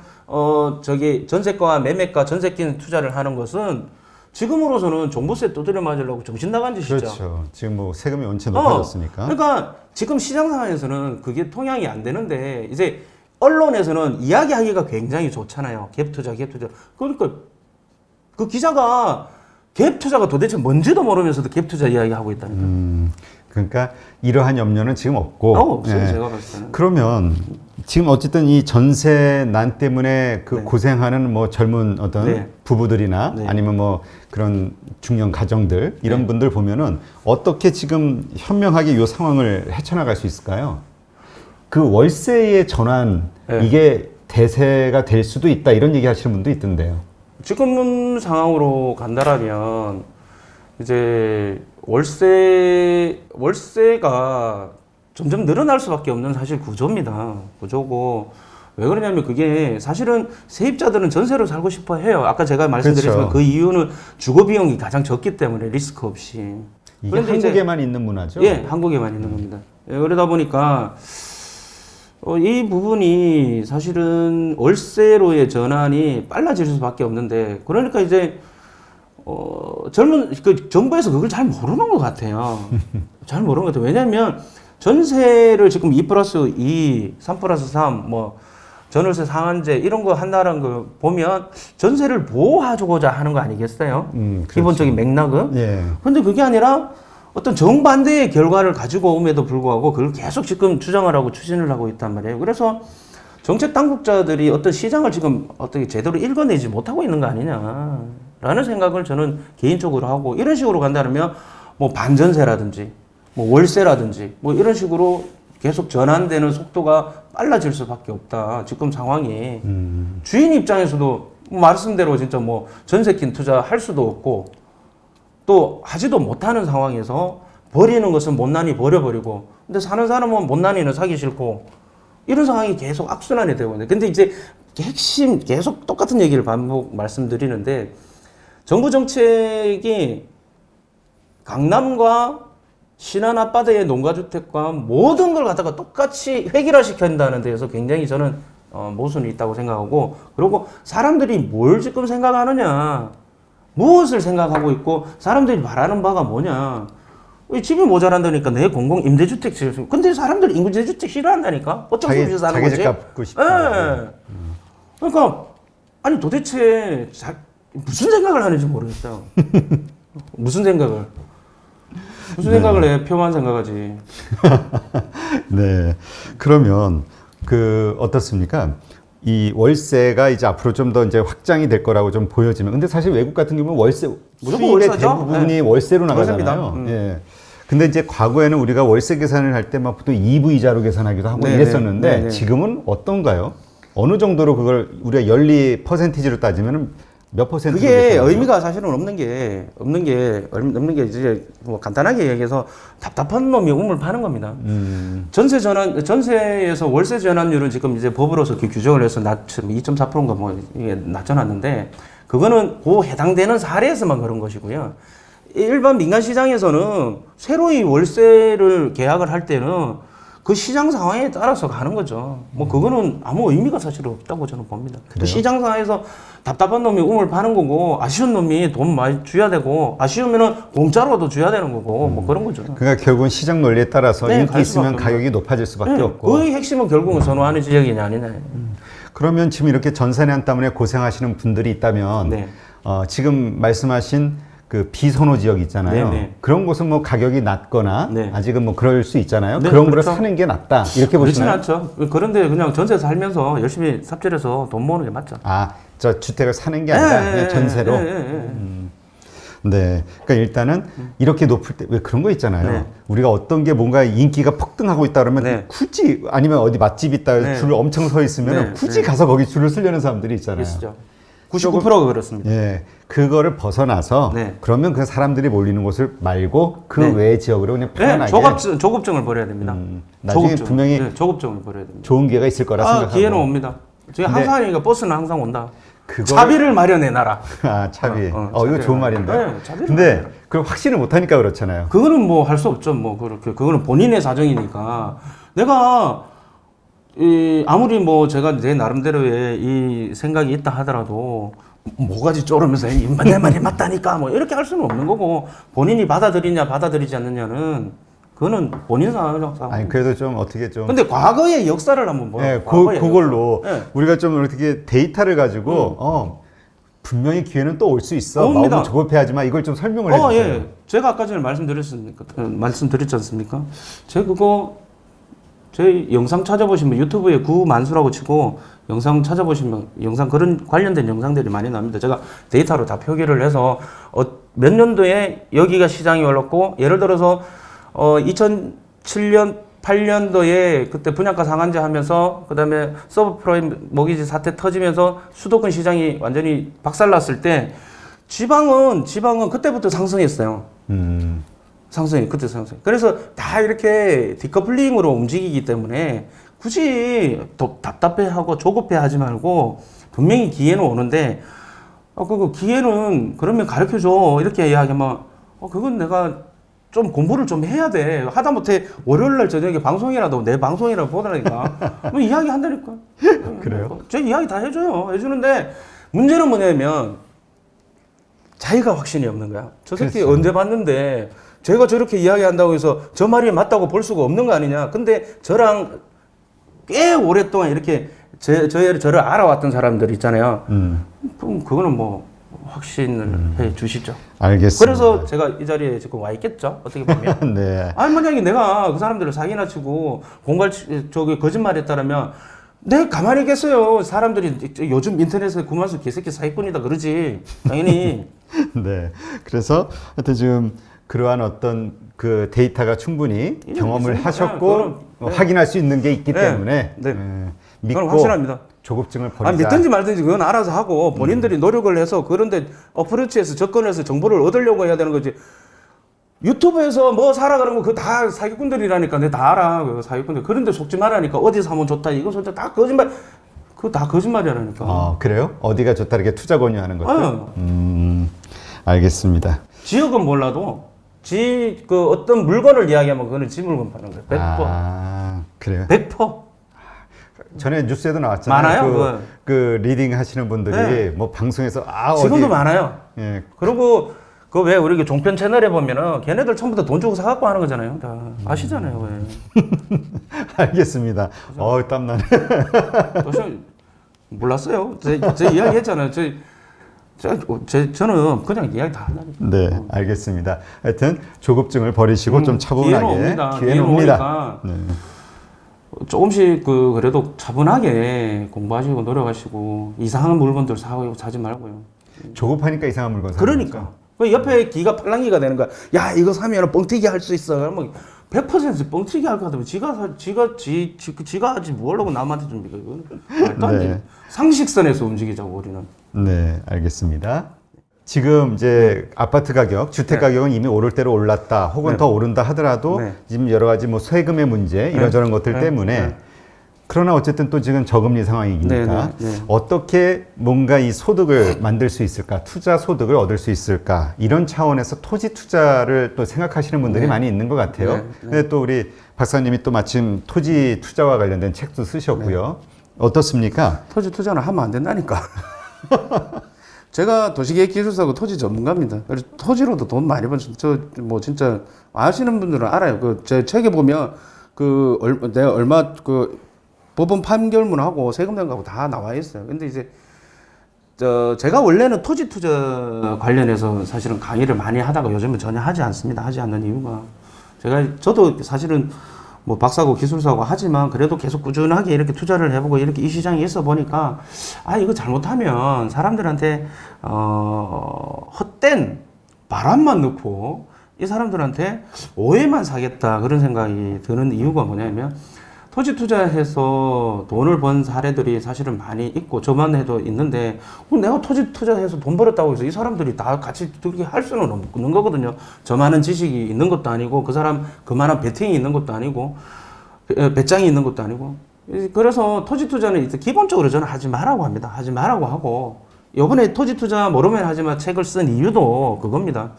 전세가, 매매가, 전세 낀 투자를 하는 것은 지금으로서는 종부세 두드려 맞으려고 정신 나간 짓이죠. 그렇죠. 지금 뭐 세금이 원체 높아졌으니까. 그러니까 지금 시장 상황에서는 그게 통양이 안 되는데 이제 언론에서는 이야기하기가 굉장히 좋잖아요. 갭 투자, 갭 투자. 그러니까 그 기자가 갭 투자가 도대체 뭔지도 모르면서도 갭 투자 이야기하고 있다니까. 그러니까 이러한 염려는 지금 없고. 없어요, 예. 제가 봤을 때는. 그러면 지금 어쨌든 이 전세난 때문에 그 네. 고생하는 뭐 젊은 어떤 네. 부부들이나 네. 아니면 뭐 그런 중년 가정들 이런 네. 분들 보면은 어떻게 지금 현명하게 이 상황을 헤쳐나갈 수 있을까요? 그 월세의 전환 네. 이게 대세가 될 수도 있다 이런 얘기 하시는 분도 있던데요. 지금 상황으로 간다라면 이제 월세가 점점 늘어날 수밖에 없는 사실 구조입니다. 구조고 왜 그러냐면 그게 사실은 세입자들은 전세로 살고 싶어 해요. 아까 제가 말씀드렸지만 그렇죠. 그 이유는 주거 비용이 가장 적기 때문에 리스크 없이. 이게 그런데 이제 한국에만 있는 문화죠? 예, 한국에만 있는 겁니다. 예, 그러다 보니까 이 부분이 사실은 월세로의 전환이 빨라질 수밖에 없는데 그러니까 이제 젊은 그 정부에서 그걸 잘 모르는 것 같아요. 잘 모르는 것 같아요. 왜냐하면 전세를 지금 2+2, 3+3, 뭐 전월세 상한제 이런 거 한다는 걸 보면 전세를 보호해주고자 하는 거 아니겠어요? 그렇죠. 기본적인 맥락은. 예. 그런데 그게 아니라 어떤 정반대의 결과를 가지고 옴에도 불구하고 그걸 계속 지금 주장을 하고 추진을 하고 있단 말이에요. 그래서 정책 당국자들이 어떤 시장을 지금 어떻게 제대로 읽어내지 못하고 있는 거 아니냐라는 생각을 저는 개인적으로 하고 이런 식으로 간다면 뭐 반전세라든지 뭐 월세라든지 뭐 이런 식으로 계속 전환되는 속도가 빨라질 수밖에 없다. 지금 상황이 주인 입장에서도 말씀대로 진짜 뭐 전세킨 투자 할 수도 없고 또 하지도 못하는 상황에서 버리는 것은 못난이 버려버리고 근데 사는 사람은 못난이는 사기 싫고 이런 상황이 계속 악순환이 되고 있는데 근데 이제 핵심 계속 똑같은 얘기를 반복 말씀드리는데 정부 정책이 강남과 신안 앞바다의 농가주택과 모든 걸 갖다가 똑같이 획일화시킨다는 데에서 굉장히 저는 모순이 있다고 생각하고 그리고 사람들이 뭘 지금 생각하느냐 무엇을 생각하고 있고 사람들이 바라는 바가 뭐냐 집이 모자란다니까 내 공공 임대주택 지을 근데 사람들이 임대주택 싫어한다니까 어쩔 수 없이 사는 자기 거지 집 갚고 싶어. 예. 그러니까 아니 도대체 무슨 생각을 하는지 모르겠어요 무슨 생각을 해 표만 생각하지 네. 그러면 그 어떻습니까? 이 월세가 이제 앞으로 좀 더 이제 확장이 될 거라고 좀 보여지면 근데 사실 외국 같은 경우는 월세 무조건 수입의 월세죠? 대부분이 네. 월세로 나가잖아요. 월세입니다. 예. 근데 이제 과거에는 우리가 월세 계산을 할 때 막 보통 2부 이자로 계산하기도 하고 네네. 이랬었는데 네네. 지금은 어떤가요? 어느 정도로 그걸 우리가 연리 퍼센티지로 따지면 몇 퍼센트? 그게 의미가 사실은 없는 게 이제 뭐 간단하게 얘기해서 답답한 놈이 우물 파는 겁니다. 전세에서 월세 전환율은 지금 이제 법으로서 이렇게 규정을 해서 2.4%인가 뭐 이게 낮춰놨는데 그거는 그 해당되는 사례에서만 그런 것이고요. 일반 민간 시장에서는 새로이 월세를 계약을 할 때는 그 시장 상황에 따라서 가는 거죠. 뭐 그거는 아무 의미가 사실 없다고 저는 봅니다. 그 시장 상황에서 답답한 놈이 우물 파는 거고 아쉬운 놈이 돈 많이 줘야 되고 아쉬우면은 공짜로도 줘야 되는 거고 뭐 그런 거죠. 그러니까 결국은 시장 논리에 따라서 네, 인기 갈 있으면 수밖에 가격이 높아질 수밖에 네, 없고. 그의 핵심은 결국은 선호하는 지역이냐 아니냐. 그러면 지금 이렇게 전세난 때문에 고생하시는 분들이 있다면 네. 지금 말씀하신 그 비선호 지역 있잖아요. 네네. 그런 곳은 뭐 가격이 낮거나 네. 아직은 뭐 그럴 수 있잖아요. 네, 그런 그렇죠. 거를 사는 게 낫다. 이렇게 그렇지는 보시나요? 않죠. 그런데 그냥 전세 살면서 열심히 삽질해서 돈 모으는 게 맞죠. 저 주택을 사는 게 아니라 그냥 전세로. 네. 그러니까 일단은 이렇게 높을 때 왜 그런 거 있잖아요. 네. 우리가 어떤 게 뭔가 인기가 폭등하고 있다 그러면 네. 굳이 아니면 어디 맛집 있다 네. 줄을 엄청 서 있으면 네. 굳이 네. 가서 거기 줄을 쓰려는 사람들이 있잖아요. 있죠. 99%가 그렇습니다. 예. 그거를 벗어나서 네. 그러면 그 사람들이 몰리는 곳을 말고 그 네. 외 지역으로 그냥 네, 편안하게 조급증을 버려야 됩니다. 나중에 조급증. 분명히 네, 조급증을 버려야 됩니다. 좋은 기회가 있을 거라 생각하고. 기회는 옵니다. 저희 근데- 항상 하니까 버스는 항상 온다. 차비를 마련해놔라. 아, 차비. 이거 차비를 좋은 말인데. 네, 차비를 근데 마련해놔라. 그걸 확신을 못 하니까 그렇잖아요. 그거는 뭐 할 수 없죠. 뭐 그렇게 그거는 본인의 사정이니까. 내가 아무리 뭐 제가 내 나름대로의 이 생각이 있다 하더라도 뭐가지 쪼르면서 내 말이 맞다니까 뭐 이렇게 할 수는 없는 거고, 본인이 받아들이냐 받아들이지 않느냐는 그거는 본인 상황이라고 생각합니다. 아니, 그래도 좀 어떻게 좀. 근데 과거의 역사를 한번 보요. 네, 그걸로 네. 우리가 좀 어떻게 데이터를 가지고 분명히 기회는 또 올 수 있어. 옵니다. 마음을 조급해하지만 이걸 좀 설명을 해주세요. 예. 제가 아까 전에 말씀드렸지 않습니까? 제 영상 찾아보시면 유튜브에 구만수라고 치고 영상 찾아보시면 영상 그런 관련된 영상들이 많이 나옵니다. 제가 데이터로 다 표기를 해서 몇 년도에 여기가 시장이 올랐고, 예를 들어서 2007년 8년도에 그때 분양가 상한제 하면서 그다음에 서브프라임 모기지 사태 터지면서 수도권 시장이 완전히 박살났을 때 지방은 그때부터 상승했어요. 그때 상승. 그래서 다 이렇게 디커플링으로 움직이기 때문에 굳이 더 답답해하고 조급해하지 말고 분명히 기회는 오는데, 그 기회는 그러면 가르쳐줘 이렇게 이야기하면 그건 내가 좀 공부를 좀 해야 돼. 하다못해 월요일날 저녁에 방송이라도 내 방송이라도 보더라니까. 뭐 이야기 한다니까. 그래요? 제 이야기 다 해주는데 문제는 뭐냐면 자기가 확신이 없는 거야. 저 새끼 그렇죠. 언제 봤는데 제가 저렇게 이야기한다고 해서 저 말이 맞다고 볼 수가 없는 거 아니냐. 근데 저랑 꽤 오랫동안 이렇게 저를 알아왔던 사람들 있잖아요. 그럼 그거는 뭐 확신을 해 주시죠. 알겠습니다. 그래서 제가 이 자리에 지금 와 있겠죠. 어떻게 보면. 네. 아니, 만약에 내가 그 사람들을 사기나 치고 거짓말했다라면 내가 가만히 있겠어요. 사람들이 요즘 인터넷에 구만수 개새끼 사기꾼이다 그러지. 당연히. 네. 그래서 하여튼 지금 그러한 어떤 그 데이터가 충분히 경험을 있습니다. 하셨고 네. 확인할 수 있는 게 있기 네. 때문에 네. 믿고 그건 확실합니다. 조급증을 버리자. 믿든지 말든지 그건 알아서 하고 본인들이 노력을 해서 그런데 어프로치해서 접근해서 정보를 얻으려고 해야 되는 거지. 유튜브에서 뭐 사라 그러면 그거 다 사기꾼들이라니까. 내가 다 알아. 그 사기꾼들. 그런데 속지 말라니까. 어디 사면 좋다. 이거 좋다. 다 거짓말. 그거 다 거짓말이라니까. 그래요? 어디가 좋다 이렇게 투자 권유하는 것들? 알겠습니다. 지역은 몰라도 그 어떤 물건을 이야기하면 그거는 지 물건 파는 거예요. 100%. 아, 그래요? 100%. 전에 뉴스에도 나왔잖아요. 많아요. 그 리딩 하시는 분들이 네. 뭐 방송에서 지금도 어디 많아요. 예. 그리고 그 왜 우리 종편 채널에 보면은 걔네들 처음부터 돈 주고 사갖고 하는 거잖아요. 다 아시잖아요. 왜. 알겠습니다. 땀나네. 몰랐어요. 제 이야기 했잖아요. 저는 그냥 이야기 다 한다니까. 네, 알겠습니다. 하여튼 조급증을 버리시고 좀 차분하게 기회는 옵니다. 네. 조금씩 그래도 차분하게 공부하시고 노력하시고 이상한 물건들 사지 말고요. 조급하니까 이상한 물건 사는 그러니까. 거죠. 그 옆에 기가 팔랑기가 되는 거야. 야, 이거 사면 뻥튀기 할 수 있어. 그러면 100% 뻥튀기 할 것 같으면 지가 하지 뭐하려고 남한테 줍니까? 이거는 말도 안 돼. 네. 상식선에서 움직이자고 우리는. 네, 알겠습니다. 지금 이제 아파트 가격, 주택 가격은 이미 오를 대로 올랐다, 혹은 더 오른다 하더라도 지금 여러 가지 뭐 세금의 문제 이런저런 것들 때문에 그러나 어쨌든 또 지금 저금리 상황이니까 어떻게 뭔가 이 소득을 만들 수 있을까, 투자 소득을 얻을 수 있을까, 이런 차원에서 토지 투자를 또 생각하시는 분들이 많이 있는 것 같아요. 근데 또 우리 박사님이 또 마침 토지 투자와 관련된 책도 쓰셨고요. 어떻습니까? 토지 투자는 하면 안 된다니까. 제가 도시계획 기술사고 토지 전문가입니다. 그래서 토지로도 돈 많이 번, 뭐 진짜 아시는 분들은 알아요. 제 책에 보면 내가 얼마 법원 판결문하고 세금 낸 거하고 다 나와 있어요. 근데 이제 제가 원래는 토지 투자 관련해서 사실은 강의를 많이 하다가 요즘은 전혀 하지 않습니다. 하지 않는 이유가 저도 사실은 뭐 박사고 기술사고 하지만 그래도 계속 꾸준하게 이렇게 투자를 해보고 이렇게 이 시장에 있어 보니까 이거 잘못하면 사람들한테 헛된 바람만 넣고 이 사람들한테 오해만 사겠다 그런 생각이 드는 이유가 뭐냐면 토지 투자해서 돈을 번 사례들이 사실은 많이 있고 저만 해도 있는데 내가 토지 투자해서 돈 벌었다고 해서 이 사람들이 다 같이 그렇게 할 수는 없는 거거든요. 저 많은 지식이 있는 것도 아니고 그 사람 그만한 베팅이 있는 것도 아니고 배짱이 있는 것도 아니고 그래서 토지 투자는 기본적으로 저는 하지 말라고 합니다. 하지 말라고 하고 요번에 토지 투자 모르면 하지만 책을 쓴 이유도 그겁니다.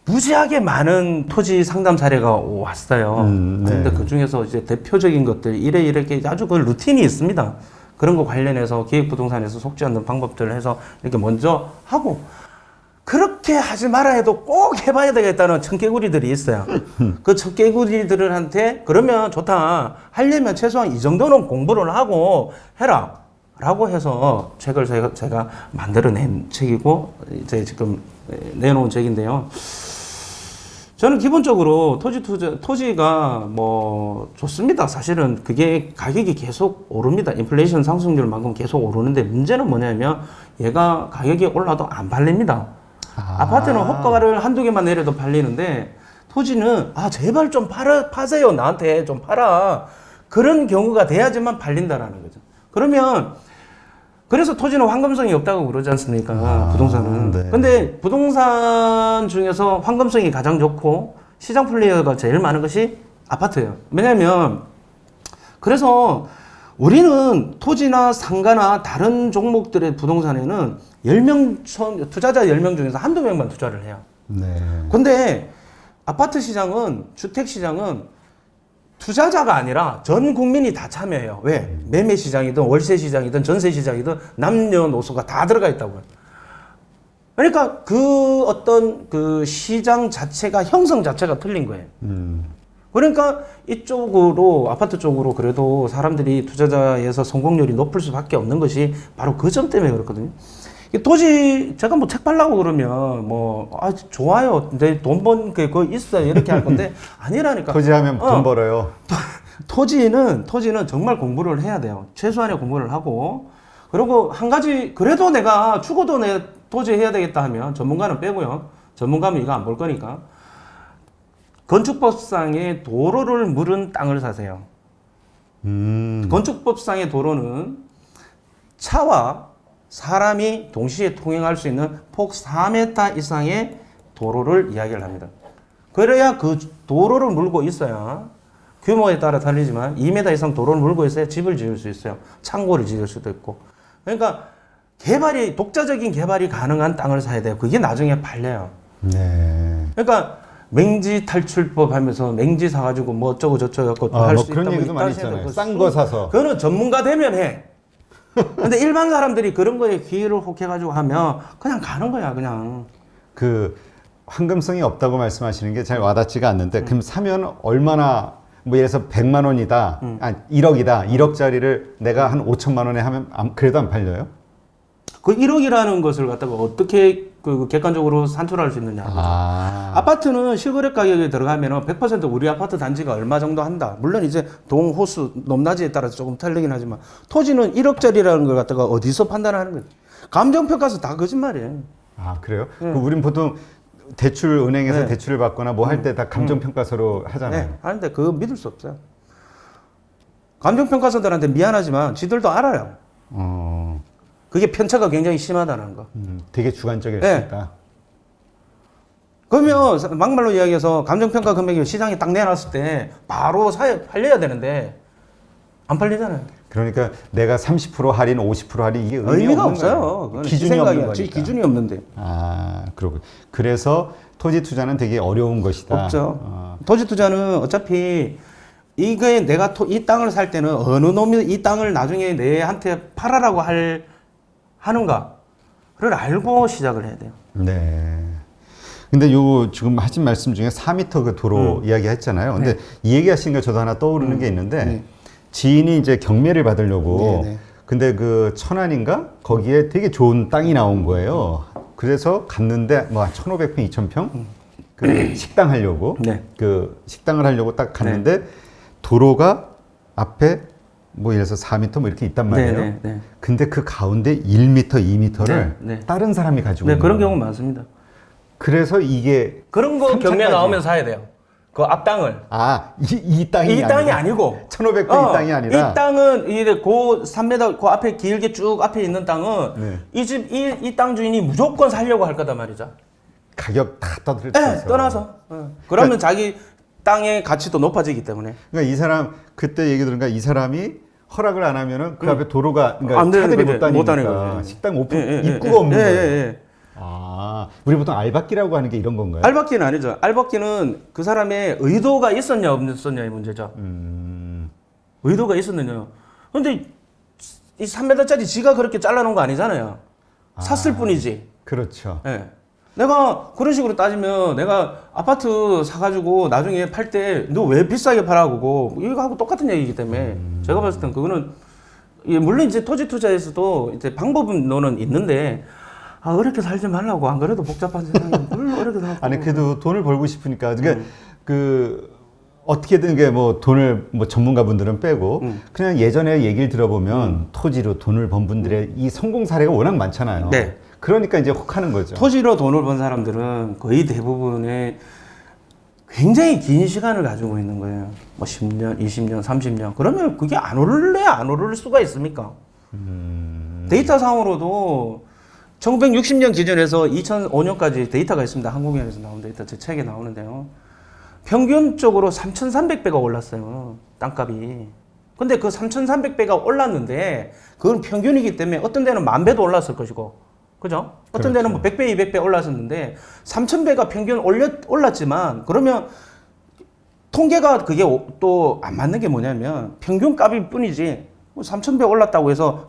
무지하게 많은 토지 상담 사례가 왔어요. 네. 그런데 그 중에서 이제 대표적인 것들 이렇게 아주 그 루틴이 있습니다. 그런 거 관련해서 기획부동산에서 속지 않는 방법들을 해서 이렇게 먼저 하고 그렇게 하지 말아 해도 꼭 해봐야 되겠다는 청개구리들이 있어요. 그 청개구리들한테 그러면 좋다. 하려면 최소한 이 정도는 공부를 하고 해라. 라고 해서 책을 제가 만들어낸 책이고 이제 지금 내놓은 책인데요. 저는 기본적으로 토지가 뭐 좋습니다. 사실은 그게 가격이 계속 오릅니다. 인플레이션 상승률만큼 계속 오르는데 문제는 뭐냐면 얘가 가격이 올라도 안 팔립니다. 아파트는 호가를 한두 개만 내려도 팔리는데 토지는 제발 좀 파세요. 나한테 좀 팔아. 그런 경우가 돼야지만 팔린다라는 거죠. 그래서 토지는 황금성이 없다고 그러지 않습니까? 부동산은. 네. 근데 부동산 중에서 황금성이 가장 좋고 시장 플레이어가 제일 많은 것이 아파트예요. 왜냐면 그래서 우리는 토지나 상가나 다른 종목들의 부동산에는 10명, 투자자 10명 중에서 한두 명만 투자를 해요. 네. 근데 아파트 시장은, 주택 시장은 투자자가 아니라 전 국민이 다 참여해요. 왜? 매매 시장이든 월세 시장이든 전세 시장이든 남녀노소가 다 들어가 있다고요. 그러니까 그 어떤 그 시장 자체가 형성 자체가 틀린 거예요. 그러니까 이쪽으로 아파트 쪽으로 그래도 사람들이 투자자에서 성공률이 높을 수밖에 없는 것이 바로 그 점 때문에 그렇거든요. 토지 제가 뭐 책 팔라고 그러면 좋아요. 내 돈 번 거 있어요. 이렇게 할 건데 아니라니까. 토지하면 돈 벌어요. 토지는 정말 공부를 해야 돼요. 최소한의 공부를 하고 그리고 한 가지 그래도 내가 죽어도 내 토지 해야 되겠다 하면 전문가는 빼고요. 전문가면 이거 안 볼 거니까. 건축법상의 도로를 물은 땅을 사세요. 건축법상의 도로는 차와 사람이 동시에 통행할 수 있는 폭 4m 이상의 도로를 이야기를 합니다. 그래야 그 도로를 물고 있어야 규모에 따라 다르지만 2m 이상 도로를 물고 있어야 집을 지을 수 있어요. 창고를 지을 수도 있고. 그러니까 독자적인 개발이 가능한 땅을 사야 돼요. 그게 나중에 팔려요. 네. 그러니까 맹지 탈출법 하면서 맹지 사가지고 뭐 어쩌고 저쩌고 갖고 할 수 있다. 그런 얘기도 많이 있잖아요. 싼 거 사서. 그거는 전문가 되면 해. 근데 일반 사람들이 그런 거에 귀를 혹해가지고 하면 그냥 가는 거야, 그냥. 그 황금성이 없다고 말씀하시는 게 잘 와닿지가 않는데 그럼 사면 얼마나 뭐 예를 들어서 100만 원이다, 1억이다, 1억짜리를 내가 한 5천만 원에 하면 그래도 안 팔려요? 그 1억이라는 것을 갖다가 어떻게 그 객관적으로 산출할 수 있느냐. 아파트는 실거래 가격에 들어가면 100% 우리 아파트 단지가 얼마 정도 한다. 물론 이제 동, 호수, 높낮이에 따라서 조금 틀리긴 하지만 토지는 1억짜리라는 걸 갖다가 어디서 판단하는 거지? 감정평가서 다 거짓말이에요. 그래요? 우린 보통 대출 은행에서 네. 대출을 받거나 뭐 할 때 다 감정평가서로 하잖아요. 네, 하는데 그거 믿을 수 없어요. 감정평가서들한테 미안하지만 지들도 알아요. 그게 편차가 굉장히 심하다는 거. 되게 주관적일 네. 수 있다. 그러면 막말로 이야기해서 감정평가 금액이 시장에 딱 내놨을 때 바로 팔려야 되는데 안 팔리잖아요. 그러니까 내가 30% 할인, 50% 할인 이게 의미가 없는 없어요. 거예요. 그건 기준이 없는 거니까. 기준이 없는데. 그러고 그래서 토지 투자는 되게 어려운 것이다. 없죠. 토지 투자는 어차피 이게 내가 이 땅을 살 때는 어느 놈이 이 땅을 나중에 내한테 팔아라고 하는가를 알고 시작을 해야 돼요. 네. 근데 요 지금 하신 말씀 중에 4m 그 도로 이야기 했잖아요. 근데 이 얘기 하신 거 저도 하나 떠오르는 게 있는데 지인이 이제 경매를 받으려고 근데 그 천안인가? 거기에 되게 좋은 땅이 나온 거예요. 그래서 갔는데 뭐 1,500평, 2,000평? 그 식당 하려고 그 식당을 하려고 딱 갔는데 도로가 앞에 뭐 예를 들어서 4m 뭐 이렇게 있단 말이에요. 근데 그 가운데 1m, 2m를 다른 사람이 가지고 있는 그런 거예요. 경우 많습니다. 그래서 이게 그런 거 경매 나오면 사야 돼요. 그 앞땅을. 이 땅이 아니고 1,500평 이 땅이 아니라 이 땅은 이게 그 3m 그 앞에 길게 쭉 앞에 있는 땅은 이 땅 주인이 무조건 살려고 할 거다 말이죠. 가격 다 떠들어서. 떠나서. 그러면 자기 땅의 가치도 높아지기 때문에. 그러니까 이 사람 그때 얘기 들으니까 이 사람이 허락을 안 하면은 그 앞에 도로가 그러니까 안 되는 차들이 거지. 못 다니니까 못 다니는 거지. 식당 오픈 예, 예, 입구가 예, 없는 예, 거예요. 예, 예. 아, 우리 보통 알박기라고 하는 게 이런 건가요? 알박기는 아니죠. 알박기는 그 사람의 의도가 있었냐 없었냐의 문제죠. 의도가 있었느냐. 근데 이 3m짜리 지가 그렇게 잘라놓은 거 아니잖아요. 샀을 뿐이지. 그렇죠. 예. 내가 그런 식으로 따지면 내가 아파트 사가지고 나중에 팔 때 너 왜 비싸게 팔아고 이거하고 똑같은 얘기이기 때문에 제가 봤을 땐 그거는 예, 물론 이제 토지 투자에서도 이제 방법론은 있는데 아 어렵게 살지 말라고 안 그래도 복잡한 세상에 뭘 어렵게 살고 아니 그래도 돈을 벌고 싶으니까 그러니까 그 어떻게든 게 뭐 돈을 뭐 전문가분들은 빼고 그냥 예전에 얘기를 들어보면 토지로 돈을 번 분들의 이 성공 사례가 워낙 많잖아요. 네. 그러니까 이제 혹하는 거죠. 토지로 돈을 번 사람들은 거의 대부분의 굉장히 긴 시간을 가지고 있는 거예요. 뭐 10년, 20년, 30년. 그러면 그게 안 오를 수가 있습니까? 데이터상으로도 1960년 기준에서 2005년까지 데이터가 있습니다. 한국연에서 나온 데이터, 제 책에 나오는데요. 평균적으로 3,300배가 올랐어요. 땅값이. 근데 그 3,300배가 올랐는데 그건 평균이기 때문에 어떤 데는 10,000배도 올랐을 것이고 그죠? 어떤 데는 뭐 100배, 200배 올랐었는데 3,000배가 평균 올랐지만 그러면 통계가 그게 또 안 맞는 게 뭐냐면 평균 값일 뿐이지 3,000배 올랐다고 해서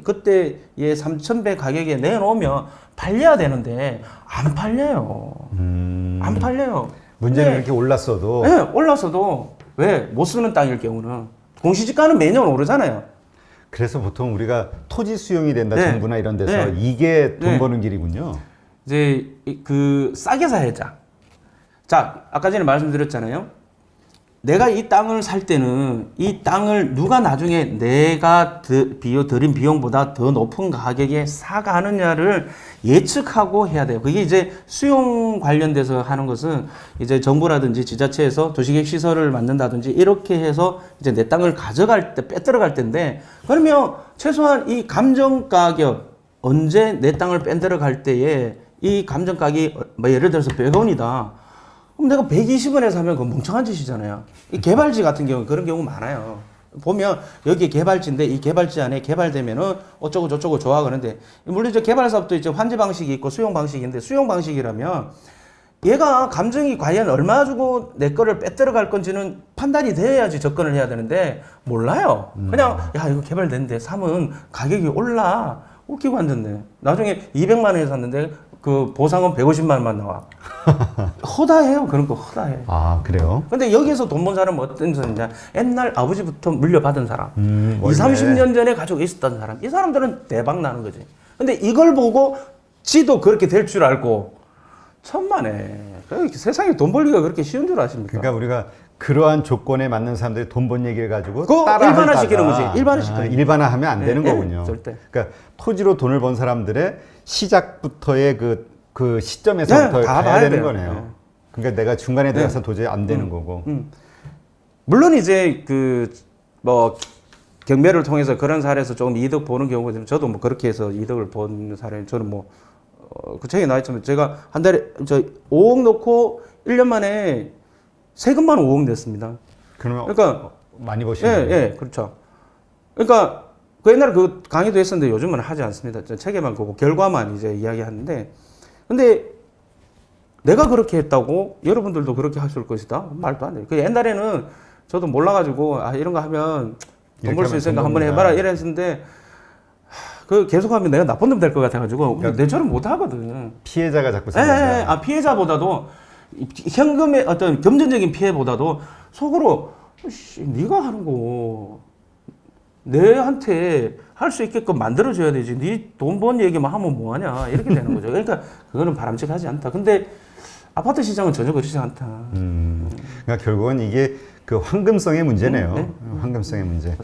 그때의 3,000배 가격에 내놓으면 팔려야 되는데 안 팔려요. 안 팔려요. 문제는 이렇게 올랐어도 네, 올랐어도 왜 못 쓰는 땅일 경우는 공시지가는 매년 오르잖아요. 그래서 보통 우리가 토지 수용이 된다 네. 정부나 이런 데서 네. 이게 돈 네. 버는 길이군요. 이제 그 싸게 사야자. 자, 아까 전에 말씀드렸잖아요. 내가 이 땅을 살 때는 이 땅을 누가 나중에 내가 들인 비용보다 더 높은 가격에 사가느냐를 예측하고 해야 돼요. 그게 이제 수용 관련돼서 하는 것은 이제 정부라든지 지자체에서 도시계획 시설을 만든다든지 이렇게 해서 이제 내 땅을 가져갈 때 빼들어갈 때인데 그러면 최소한 이 감정 가격 언제 내 땅을 빼들어갈 때에 이 감정 가격이 뭐 예를 들어서 100원이다. 그럼 내가 120원에 사면 그건 멍청한 짓이잖아요. 이 개발지 같은 경우 그런 경우 많아요. 보면 여기 개발지인데 이 개발지 안에 개발되면은 어쩌고 저쩌고 좋아 그러는데 물론 이제 개발 사업도 이제 환지 방식이 있고 수용 방식인데 수용 방식이라면 얘가 감정이 과연 얼마 주고 내 거를 빼들어 갈 건지는 판단이 돼야지 접근을 해야 되는데 몰라요. 그냥 야 이거 개발됐는데 사면 가격이 올라. 웃기고 앉았네. 나중에 200만 원에 샀는데 그 보상은 150만 원만 나와. 허다해요. 그런 거 허다해. 아 그래요? 근데 여기서 돈 번 사람은 어떤 사람이냐? 옛날 아버지부터 물려받은 사람. 20, 원래. 30년 전에 가지고 있었던 사람. 이 사람들은 대박 나는 거지. 근데 이걸 보고 지도 그렇게 될 줄 알고 천만에. 세상에 돈 벌기가 그렇게 쉬운 줄 아십니까? 그러니까 우리가 그러한 조건에 맞는 사람들이 돈 번 얘기를 가지고 그거 일반화시키는 거지. 일반화시키는 거지. 일반화하면 안 되는 예, 거군요. 절대. 그러니까 토지로 돈을 번 사람들의 시작부터의 그 시점에서부터 네, 다 가야 봐야 되는 돼요. 거네요. 네. 그러니까 내가 중간에 들어가서 도저히 안 되는 거고. 물론 이제 그 뭐 경매를 통해서 그런 사례에서 조금 이득 보는 경우가 있으면 저도 뭐 그렇게 해서 이득을 본 사례 저는 뭐 그 책에 나와 있지만 제가 한 달에 5억 넣고 1년 만에 세금만 5억 냈습니다. 그러면 그러니까 많이 버시는 거예요. 예, 그렇죠. 그러니까 그 옛날에 그 강의도 했었는데 요즘은 하지 않습니다. 저 책에만 보고 결과만 이제 이야기하는데 근데 내가 그렇게 했다고 여러분들도 그렇게 하실 것이다? 말도 안 돼요. 그 옛날에는 저도 몰라가지고 아 이런 거 하면 돈 벌 수 있으니까 한번 해봐라 이랬는데 그 계속하면 내가 나쁜 놈 될 것 같아가지고 내처럼 못 하거든. 피해자가 자꾸 예, 생긴다. 아 피해자보다도 현금의 어떤 금전적인 피해보다도 속으로 씨, 네가 하는 거 내한테 할 수 있게끔 만들어줘야 되지. 네 돈 번 얘기만 하면 뭐하냐 이렇게 되는 거죠. 그러니까 그거는 바람직하지 않다. 근데 아파트 시장은 전혀 그렇지 않다. 그러니까 결국은 이게 그 황금성의 문제네요. 네. 황금성의 문제.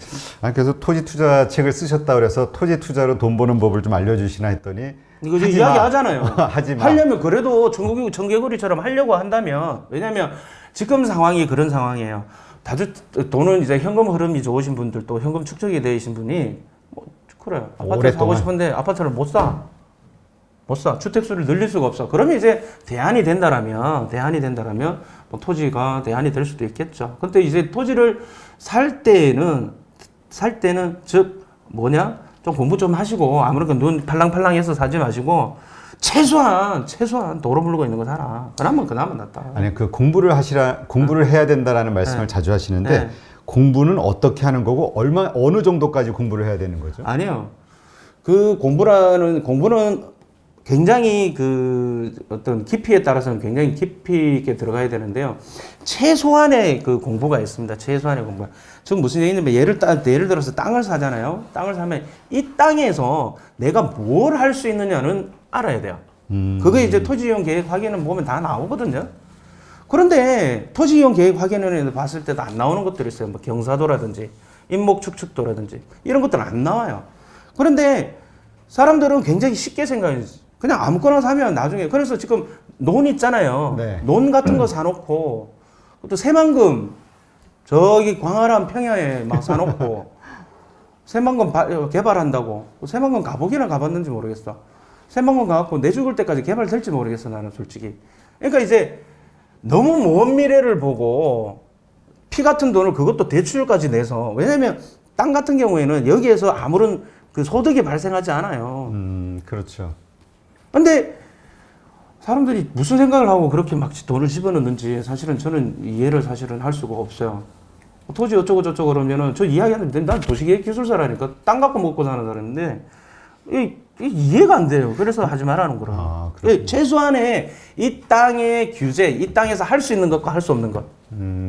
아, 그래서 토지 투자 책을 쓰셨다 그래서 토지 투자로 돈 버는 법을 좀 알려주시나 했더니 이거 하지 이야기 마. 하잖아요. 하지 마. 하려면 그래도 청개구리처럼 하려고 한다면 왜냐면 지금 상황이 그런 상황이에요. 다들 돈은 이제 현금 흐름이 좋으신 분들도 현금 축적이 되신 분이 뭐 그래 아파트 오랫동안. 사고 싶은데 아파트를 못 사. 못 사. 주택수를 늘릴 수가 없어. 그러면 이제 대안이 된다라면 뭐 토지가 대안이 될 수도 있겠죠. 근데 이제 토지를 살 때에는 살 때는 즉 뭐냐 좀 공부 좀 하시고 아무렇게 눈 팔랑팔랑해서 사지 마시고 최소한 도로 물고 있는 거 사라. 그나마 낫다. 아니 그 공부를 해야 된다라는 말씀을 자주 하시는데 네. 공부는 어떻게 하는 거고 어느 정도까지 공부를 해야 되는 거죠? 아니요. 그 공부는 굉장히 그 어떤 깊이에 따라서는 굉장히 깊이 있게 들어가야 되는데요. 최소한의 그 공부가 있습니다. 최소한의 공부. 즉 무슨 얘기냐면 예를 들어서 땅을 사잖아요. 땅을 사면 이 땅에서 내가 뭘 할 수 있느냐는 알아야 돼요. 그게 이제 토지이용 계획 확인은 보면 다 나오거든요. 그런데 토지이용 계획 확인을 봤을 때도 안 나오는 것들이 있어요. 뭐 경사도라든지 인목축축도라든지 이런 것들은 안 나와요. 그런데 사람들은 굉장히 쉽게 생각해요. 그냥 아무거나 사면 나중에 그래서 지금 논 있잖아요. 네. 논 같은 거 사놓고 또 새만금 저기 광활한 평야에 막 사놓고 새만금 개발한다고 새만금 가보기나 가봤는지 모르겠어. 새만금 가갖고 내 죽을 때까지 개발될지 모르겠어 나는 솔직히. 그러니까 이제 너무 먼 미래를 보고 피 같은 돈을 그것도 대출까지 내서 왜냐면 땅 같은 경우에는 여기에서 아무런 그 소득이 발생하지 않아요. 그렇죠. 근데 사람들이 무슨 생각을 하고 그렇게 막 돈을 집어넣는지 사실은 저는 이해를 사실은 할 수가 없어요. 토지 어쩌고 저쩌고 그러면은 저 이야기하는데 난 도시계획 기술사라니까 땅 갖고 먹고 사는 사람인데 이해가 안 돼요. 그래서 하지 말라는 거라. 최소한의 이 땅의 규제, 이 땅에서 할 수 있는 것과 할 수 없는 것.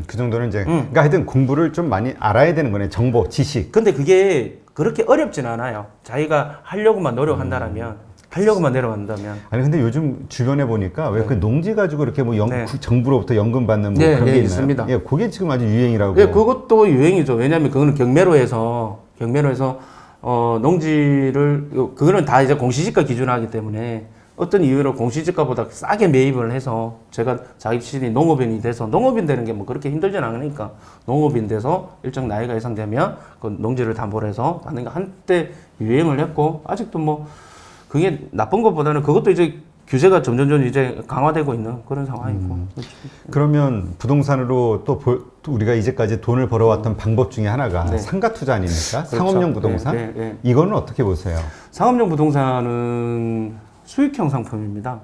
그 정도는 이제 그러니까 하여튼 공부를 좀 많이 알아야 되는 거네. 정보, 지식. 근데 그게 그렇게 어렵진 않아요. 자기가 하려고만 노력한다면. 하려고만 내려간다면. 아니 근데 요즘 주변에 보니까 왜 그 농지 가지고 이렇게 뭐 네. 정부로부터 연금 받는 뭐 네, 그런 네, 게 있나요? 있습니다. 예, 그게 지금 아주 유행이라고. 예, 그것도 유행이죠. 왜냐하면 그거는 경매로해서 농지를 그거는 다 이제 공시지가 기준하기 때문에 어떤 이유로 공시지가보다 싸게 매입을 해서 제가 자격신이 농업인이 돼서 농업인 되는 게 뭐 그렇게 힘들진 않으니까 농업인 돼서 일정 나이가 예상되면 그 농지를 담보로 해서 하는 게 한때 유행을 했고 아직도 뭐 그게 나쁜 것보다는 그것도 이제 규제가 점점 이제 강화되고 있는 그런 상황이고. 그러면 부동산으로 또 우리가 이제까지 돈을 벌어왔던 방법 중에 하나가 네. 상가 투자 아닙니까? 그렇죠. 상업용 부동산? 네, 네, 네. 이거는 어떻게 보세요? 상업용 부동산은 수익형 상품입니다.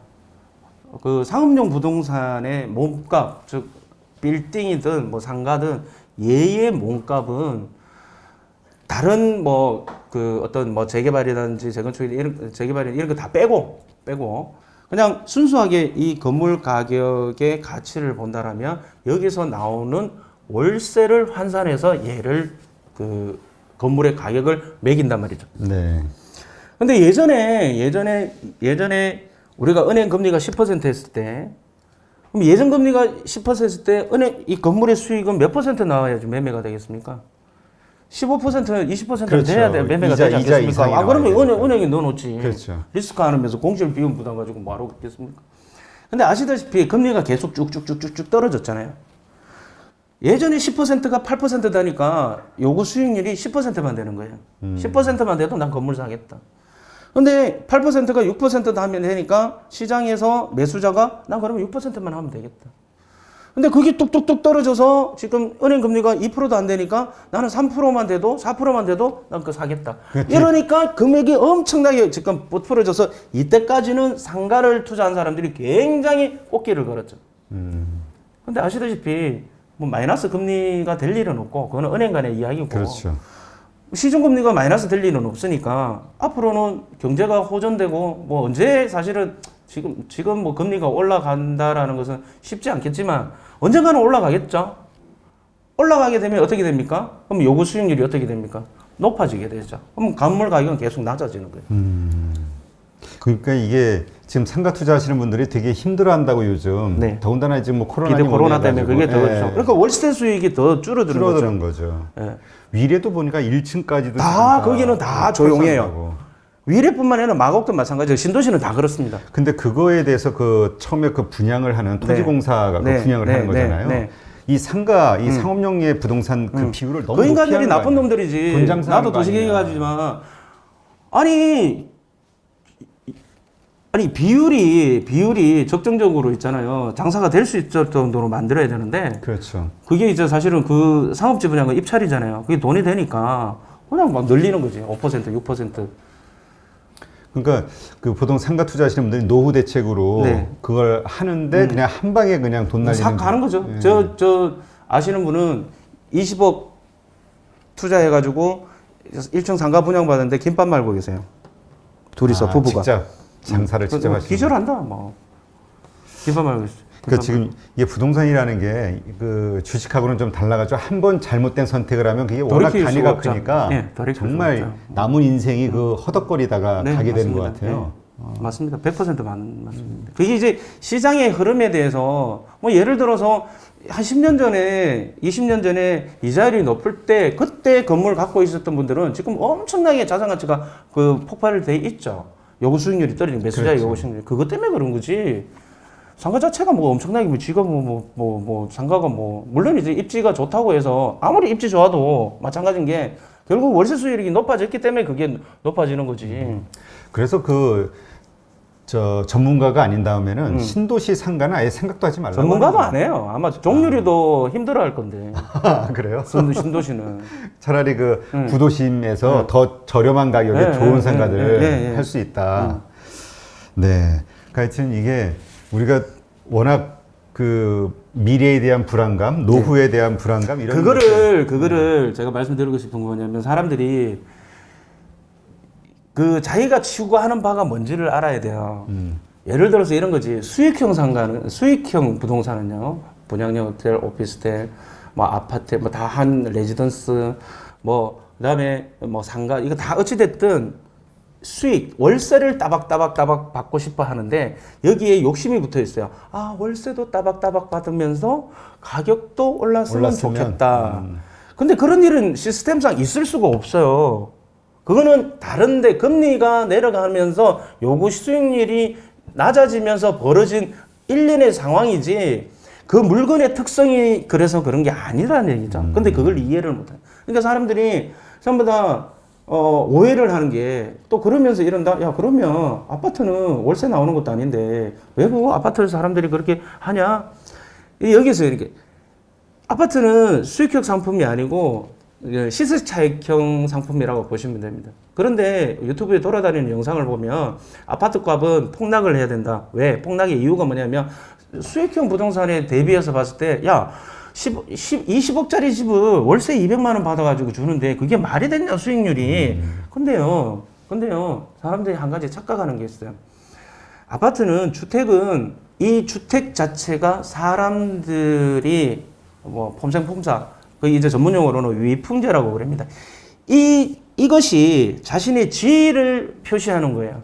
그 상업용 부동산의 몸값, 즉 빌딩이든 뭐 상가든 얘의 몸값은 다른 뭐 그 어떤 뭐 재개발이라든지 재개발이 이런 거 다 빼고 그냥 순수하게 이 건물 가격의 가치를 본다라면 여기서 나오는 월세를 환산해서 얘를 그 건물의 가격을 매긴단 말이죠. 네. 근데 예전에 우리가 은행 금리가 10% 했을 때 그럼 예전 금리가 10% 했을 때 이 건물의 수익은 몇 % 나와야지 매매가 되겠습니까? 15%는 20%는 그렇죠. 돼야 돼 매매가 되지 않겠습니까? 그러면 은행에 넣어놓지. 그렇죠. 리스크 안 하면서 공실 비용 부담 가지고 뭐하러 그랬겠습니까? 근데 아시다시피 금리가 계속 쭉쭉쭉쭉 떨어졌잖아요. 예전에 10%가 8% 되니까 요구 수익률이 10%만 되는 거예요. 10%만 돼도 난 건물 사겠다. 근데 8%가 6%도 하면 되니까 시장에서 매수자가 난 그러면 6%만 하면 되겠다. 근데 그게 뚝뚝뚝 떨어져서 지금 은행 금리가 2%도 안 되니까 나는 3%만 돼도 4%만 돼도 난 그거 사겠다. 그치. 이러니까 금액이 엄청나게 지금 부풀어져서 이때까지는 상가를 투자한 사람들이 굉장히 꽃길을 걸었죠. 근데 아시다시피 뭐 마이너스 금리가 될 일은 없고 그거는 은행 간의 이야기고 그렇죠. 시중금리가 마이너스 될 일은 없으니까 앞으로는 경제가 호전되고 뭐 언제 사실은 지금 뭐 금리가 올라간다라는 것은 쉽지 않겠지만 언젠가는 올라가겠죠. 올라가게 되면 어떻게 됩니까? 그럼 요구 수익률이 어떻게 됩니까? 높아지게 되죠. 그럼 건물 가격은 계속 낮아지는 거예요. 그러니까 이게 지금 상가 투자하시는 분들이 되게 힘들어한다고 요즘. 네. 더군다나 지금 뭐 코로나 때문에 그게 더 그렇죠. 그러니까 월세 수익이 더 줄어드는 거죠. 예. 위례도 보니까 1층까지도 다 거기는 다 조용해요. 위례뿐만 아니라 마곡도 마찬가지예요. 신도시는 다 그렇습니다. 근데 그거에 대해서 그 처음에 그 분양을 하는 토지공사가 그 분양을 하는 거잖아요. 이 상가, 이 상업용의 부동산 그 비율을 너무 그 인간들이 높이 하는 나쁜 거 아니에요? 놈들이지. 돈 장사하는 나도 거 도시계획 아니냐. 가지만 아니 비율이 적정적으로 있잖아요. 장사가 될 수 있을 정도로 만들어야 되는데 그렇죠. 그게 이제 사실은 그 상업지 분양은 입찰이잖아요. 그게 돈이 되니까 그냥 막 늘리는 거지. 5%, 6%. 그러니까 그 보통 상가 투자하시는 분들이 노후 대책으로 네. 그걸 하는데 그냥 한 방에 그냥 돈 날리는 싹 가는 거죠. 예. 저 아시는 분은 20억 투자해가지고 1층 상가 분양받았는데 김밥 말고 계세요. 둘이서 부부가. 직접 장사를 직접 하시는. 기절한다. 뭐. 김밥 말고 계세요. 그러니까 지금 이게 부동산이라는 게 그 주식하고는 좀 달라가지고 한 번 잘못된 선택을 하면 그게 워낙 돌이킬 단위가 수가 없죠. 크니까 네, 돌이킬 수가 정말 없죠. 남은 인생이 그 허덕거리다가 네, 가게 되는 것 맞습니다. 같아요. 맞습니다. 100% 맞습니다. 그게 이제 시장의 흐름에 대해서 뭐 예를 들어서 한 10년 전에, 20년 전에 이자율이 높을 때 그때 건물 갖고 있었던 분들은 지금 엄청나게 자산 가치가 그 폭발을 돼 있죠. 요구 수익률이 떨어지는 매수자의 그렇죠. 요구 수익률. 그것 때문에 그런 거지. 상가 자체가 뭐 엄청나게 뭐 지가 상가가 뭐 물론 이제 입지가 좋다고 해서 아무리 입지 좋아도 마찬가지인 게 결국 월세 수익이 높아졌기 때문에 그게 높아지는 거지. 그래서 저 전문가가 아닌 다음에는 신도시 상가는 아예 생각도 하지 말라고. 전문가도 하는 안 해요. 아마 종류리도 힘들어 할 건데. 거예요. 그래요? 신도시는. 차라리 그 구도심에서 더 저렴한 가격에 네, 좋은 네, 상가들을 네, 네. 할 수 있다. 네. 그러니까 하여튼 이게 우리가 워낙 그 미래에 대한 불안감, 노후에 대한 불안감 이런 그거를 제가 말씀드리고 싶은 건 뭐냐면 사람들이 그 자기가 추구하는 바가 뭔지를 알아야 돼요. 예를 들어서 이런 거지. 수익형 부동산은요. 분양형 호텔, 오피스텔, 뭐 아파트, 뭐 다 한 레지던스, 뭐 그다음에 뭐 상가 이거 다 어찌 됐든 수익, 월세를 따박따박 받고 싶어 하는데 여기에 욕심이 붙어 있어요. 아, 월세도 따박따박 받으면서 가격도 올랐으면 좋겠다. 근데 그런 일은 시스템상 있을 수가 없어요. 그거는 다른데 금리가 내려가면서 요구 수익률이 낮아지면서 벌어진 일련의 상황이지 그 물건의 특성이 그래서 그런 게 아니라는 얘기죠. 근데 그걸 이해를 못해요. 그러니까 사람들이 전부 다 오해를 하는 게 또 그러면서 이런다. 야, 그러면 아파트는 월세 나오는 것도 아닌데 왜 그 아파트를 사람들이 그렇게 하냐? 여기서 이렇게 아파트는 수익형 상품이 아니고 시세 차익형 상품이라고 보시면 됩니다. 그런데 유튜브에 돌아다니는 영상을 보면 아파트 값은 폭락을 해야 된다. 왜? 폭락의 이유가 뭐냐면 수익형 부동산에 대비해서 봤을 때 야, 20억짜리 집을 월세 200만 원 받아가지고 주는데 그게 말이 되냐 수익률이. 근데요 사람들이 한 가지 착각하는 게 있어요. 아파트는 주택은 이 주택 자체가 사람들이 뭐 폼생폼사 그 이제 전문 용어로는 위풍제라고 그럽니다. 이것이 자신의 지위를 표시하는 거예요.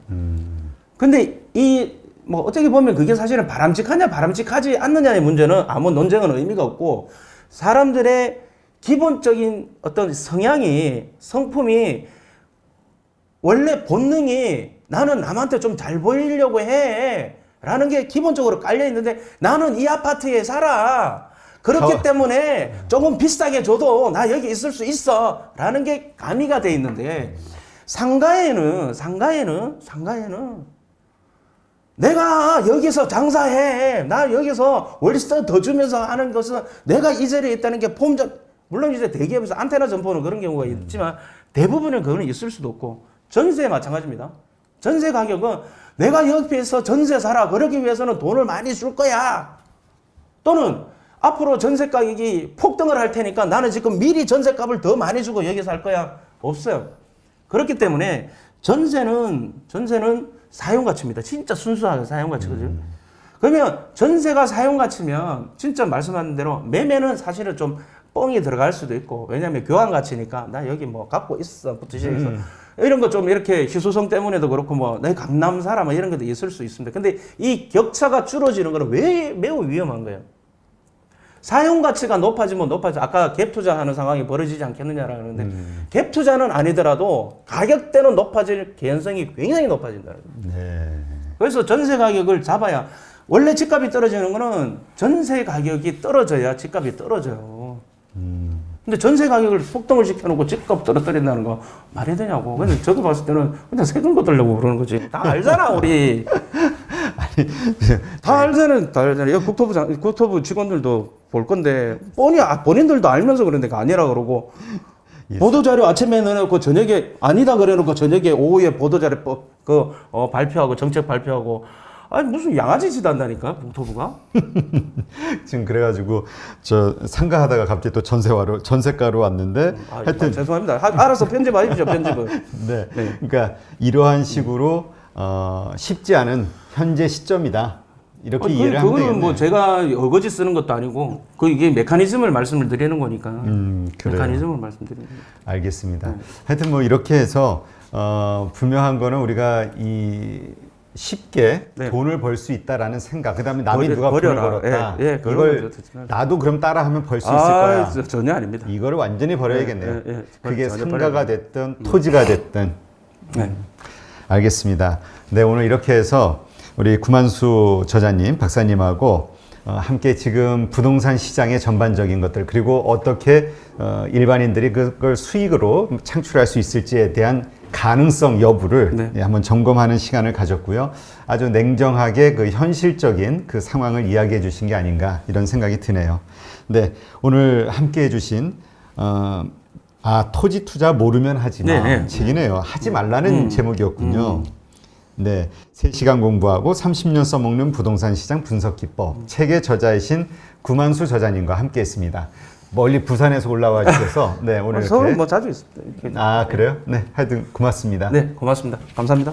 근데 뭐 어떻게 보면 그게 사실은 바람직하냐 바람직하지 않느냐의 문제는 아무 논쟁은 의미가 없고 사람들의 기본적인 어떤 성품이 원래 본능이 나는 남한테 좀 잘 보이려고 해 라는 게 기본적으로 깔려 있는데 나는 이 아파트에 살아. 그렇기 때문에 조금 비싸게 줘도 나 여기 있을 수 있어 라는 게 가미가 돼 있는데 상가에는 내가 여기서 장사해. 나 여기서 월세 더 주면서 하는 것은 내가 이 자리에 있다는 게 물론 이제 대기업에서 안테나 점포는 그런 경우가 있지만 대부분은 그거는 있을 수도 없고 전세 마찬가지입니다. 전세 가격은 내가 옆에서 전세 살아. 그러기 위해서는 돈을 많이 줄 거야. 또는 앞으로 전세 가격이 폭등을 할 테니까 나는 지금 미리 전세값을 더 많이 주고 여기 살 거야. 없어요. 그렇기 때문에 전세는 사용가치입니다. 진짜 순수하게 사용가치거든요. 그러면 전세가 사용가치면 진짜 말씀하신 대로 매매는 사실은 좀 뻥이 들어갈 수도 있고 왜냐하면 교환가치니까 나 여기 뭐 갖고 있어부터 시작해서 이런 거 좀 이렇게 희소성 때문에도 그렇고 뭐 내 강남 살아 뭐 이런 것도 있을 수 있습니다. 근데 이 격차가 줄어지는 거는 왜 매우 위험한 거예요. 사용가치가 높아지면 아까 갭 투자하는 상황이 벌어지지 않겠느냐라는 건데 갭 투자는 아니더라도 가격대는 높아질 개연성이 굉장히 높아진다는 거예요. 네. 그래서 전세 가격을 잡아야 원래 집값이 떨어지는 거는 전세 가격이 떨어져야 집값이 떨어져요. 근데 전세 가격을 폭등을 시켜놓고 집값 떨어뜨린다는 거 말이 되냐고. 근데 저도 봤을 때는 그냥 세금 거들려고 그러는 거지. 다 알잖아, 우리. 다 알잖아. 야, 국토부 직원들도 볼 건데, 본인들도 알면서 그런 데가 아니라 그러고. 보도자료 아침에 넣어놓고 저녁에 아니다 그래놓고 저녁에 오후에 보도자료 발표하고 정책 발표하고 아니 무슨 양아지 짓 한다니까 국토부가. 지금 그래가지고 저 상가하다가 갑자기 또 전세가로 왔는데 하여튼 죄송합니다. 알아서 편집하십시오 편집을. 네. 그러니까 이러한 식으로 쉽지 않은 현재 시점이다. 이렇게 이해를 하면 되겠네요. 그거는 뭐 제가 어거지 쓰는 것도 아니고 이게 메커니즘을 말씀을 드리는 거니까. 그래요. 메커니즘을 말씀드리는 거예요. 알겠습니다. 하여튼 뭐 이렇게 해서 분명한 거는 우리가 쉽게 돈을 벌 수 있다라는 생각. 그다음에 남이 누가 돈을 벌었다. 이걸 나도 그럼 따라하면 벌 수 있을 거야. 전혀 아닙니다. 이거를 완전히 버려야겠네요. 그게 상가가 됐든 토지가 됐든. 알겠습니다. 네, 오늘 이렇게 해서 우리 구만수 저자님, 박사님하고 함께 지금 부동산 시장의 전반적인 것들 그리고 어떻게 일반인들이 그걸 수익으로 창출할 수 있을지에 대한 가능성 여부를 한번 점검하는 시간을 가졌고요. 아주 냉정하게 그 현실적인 그 상황을 이야기해 주신 게 아닌가 이런 생각이 드네요. 네, 오늘 함께 해주신 토지 투자 모르면 하지 마 책이네요. 하지 말라는 제목이었군요. 네, 3시간 공부하고 30년 써먹는 부동산 시장 분석 기법 책의 저자이신 구만수 저자님과 함께했습니다. 멀리 부산에서 올라와 주셔서 네 오늘 서울 뭐 자주 있습니다. 그래요? 네, 하여튼 고맙습니다. 네, 고맙습니다. 감사합니다.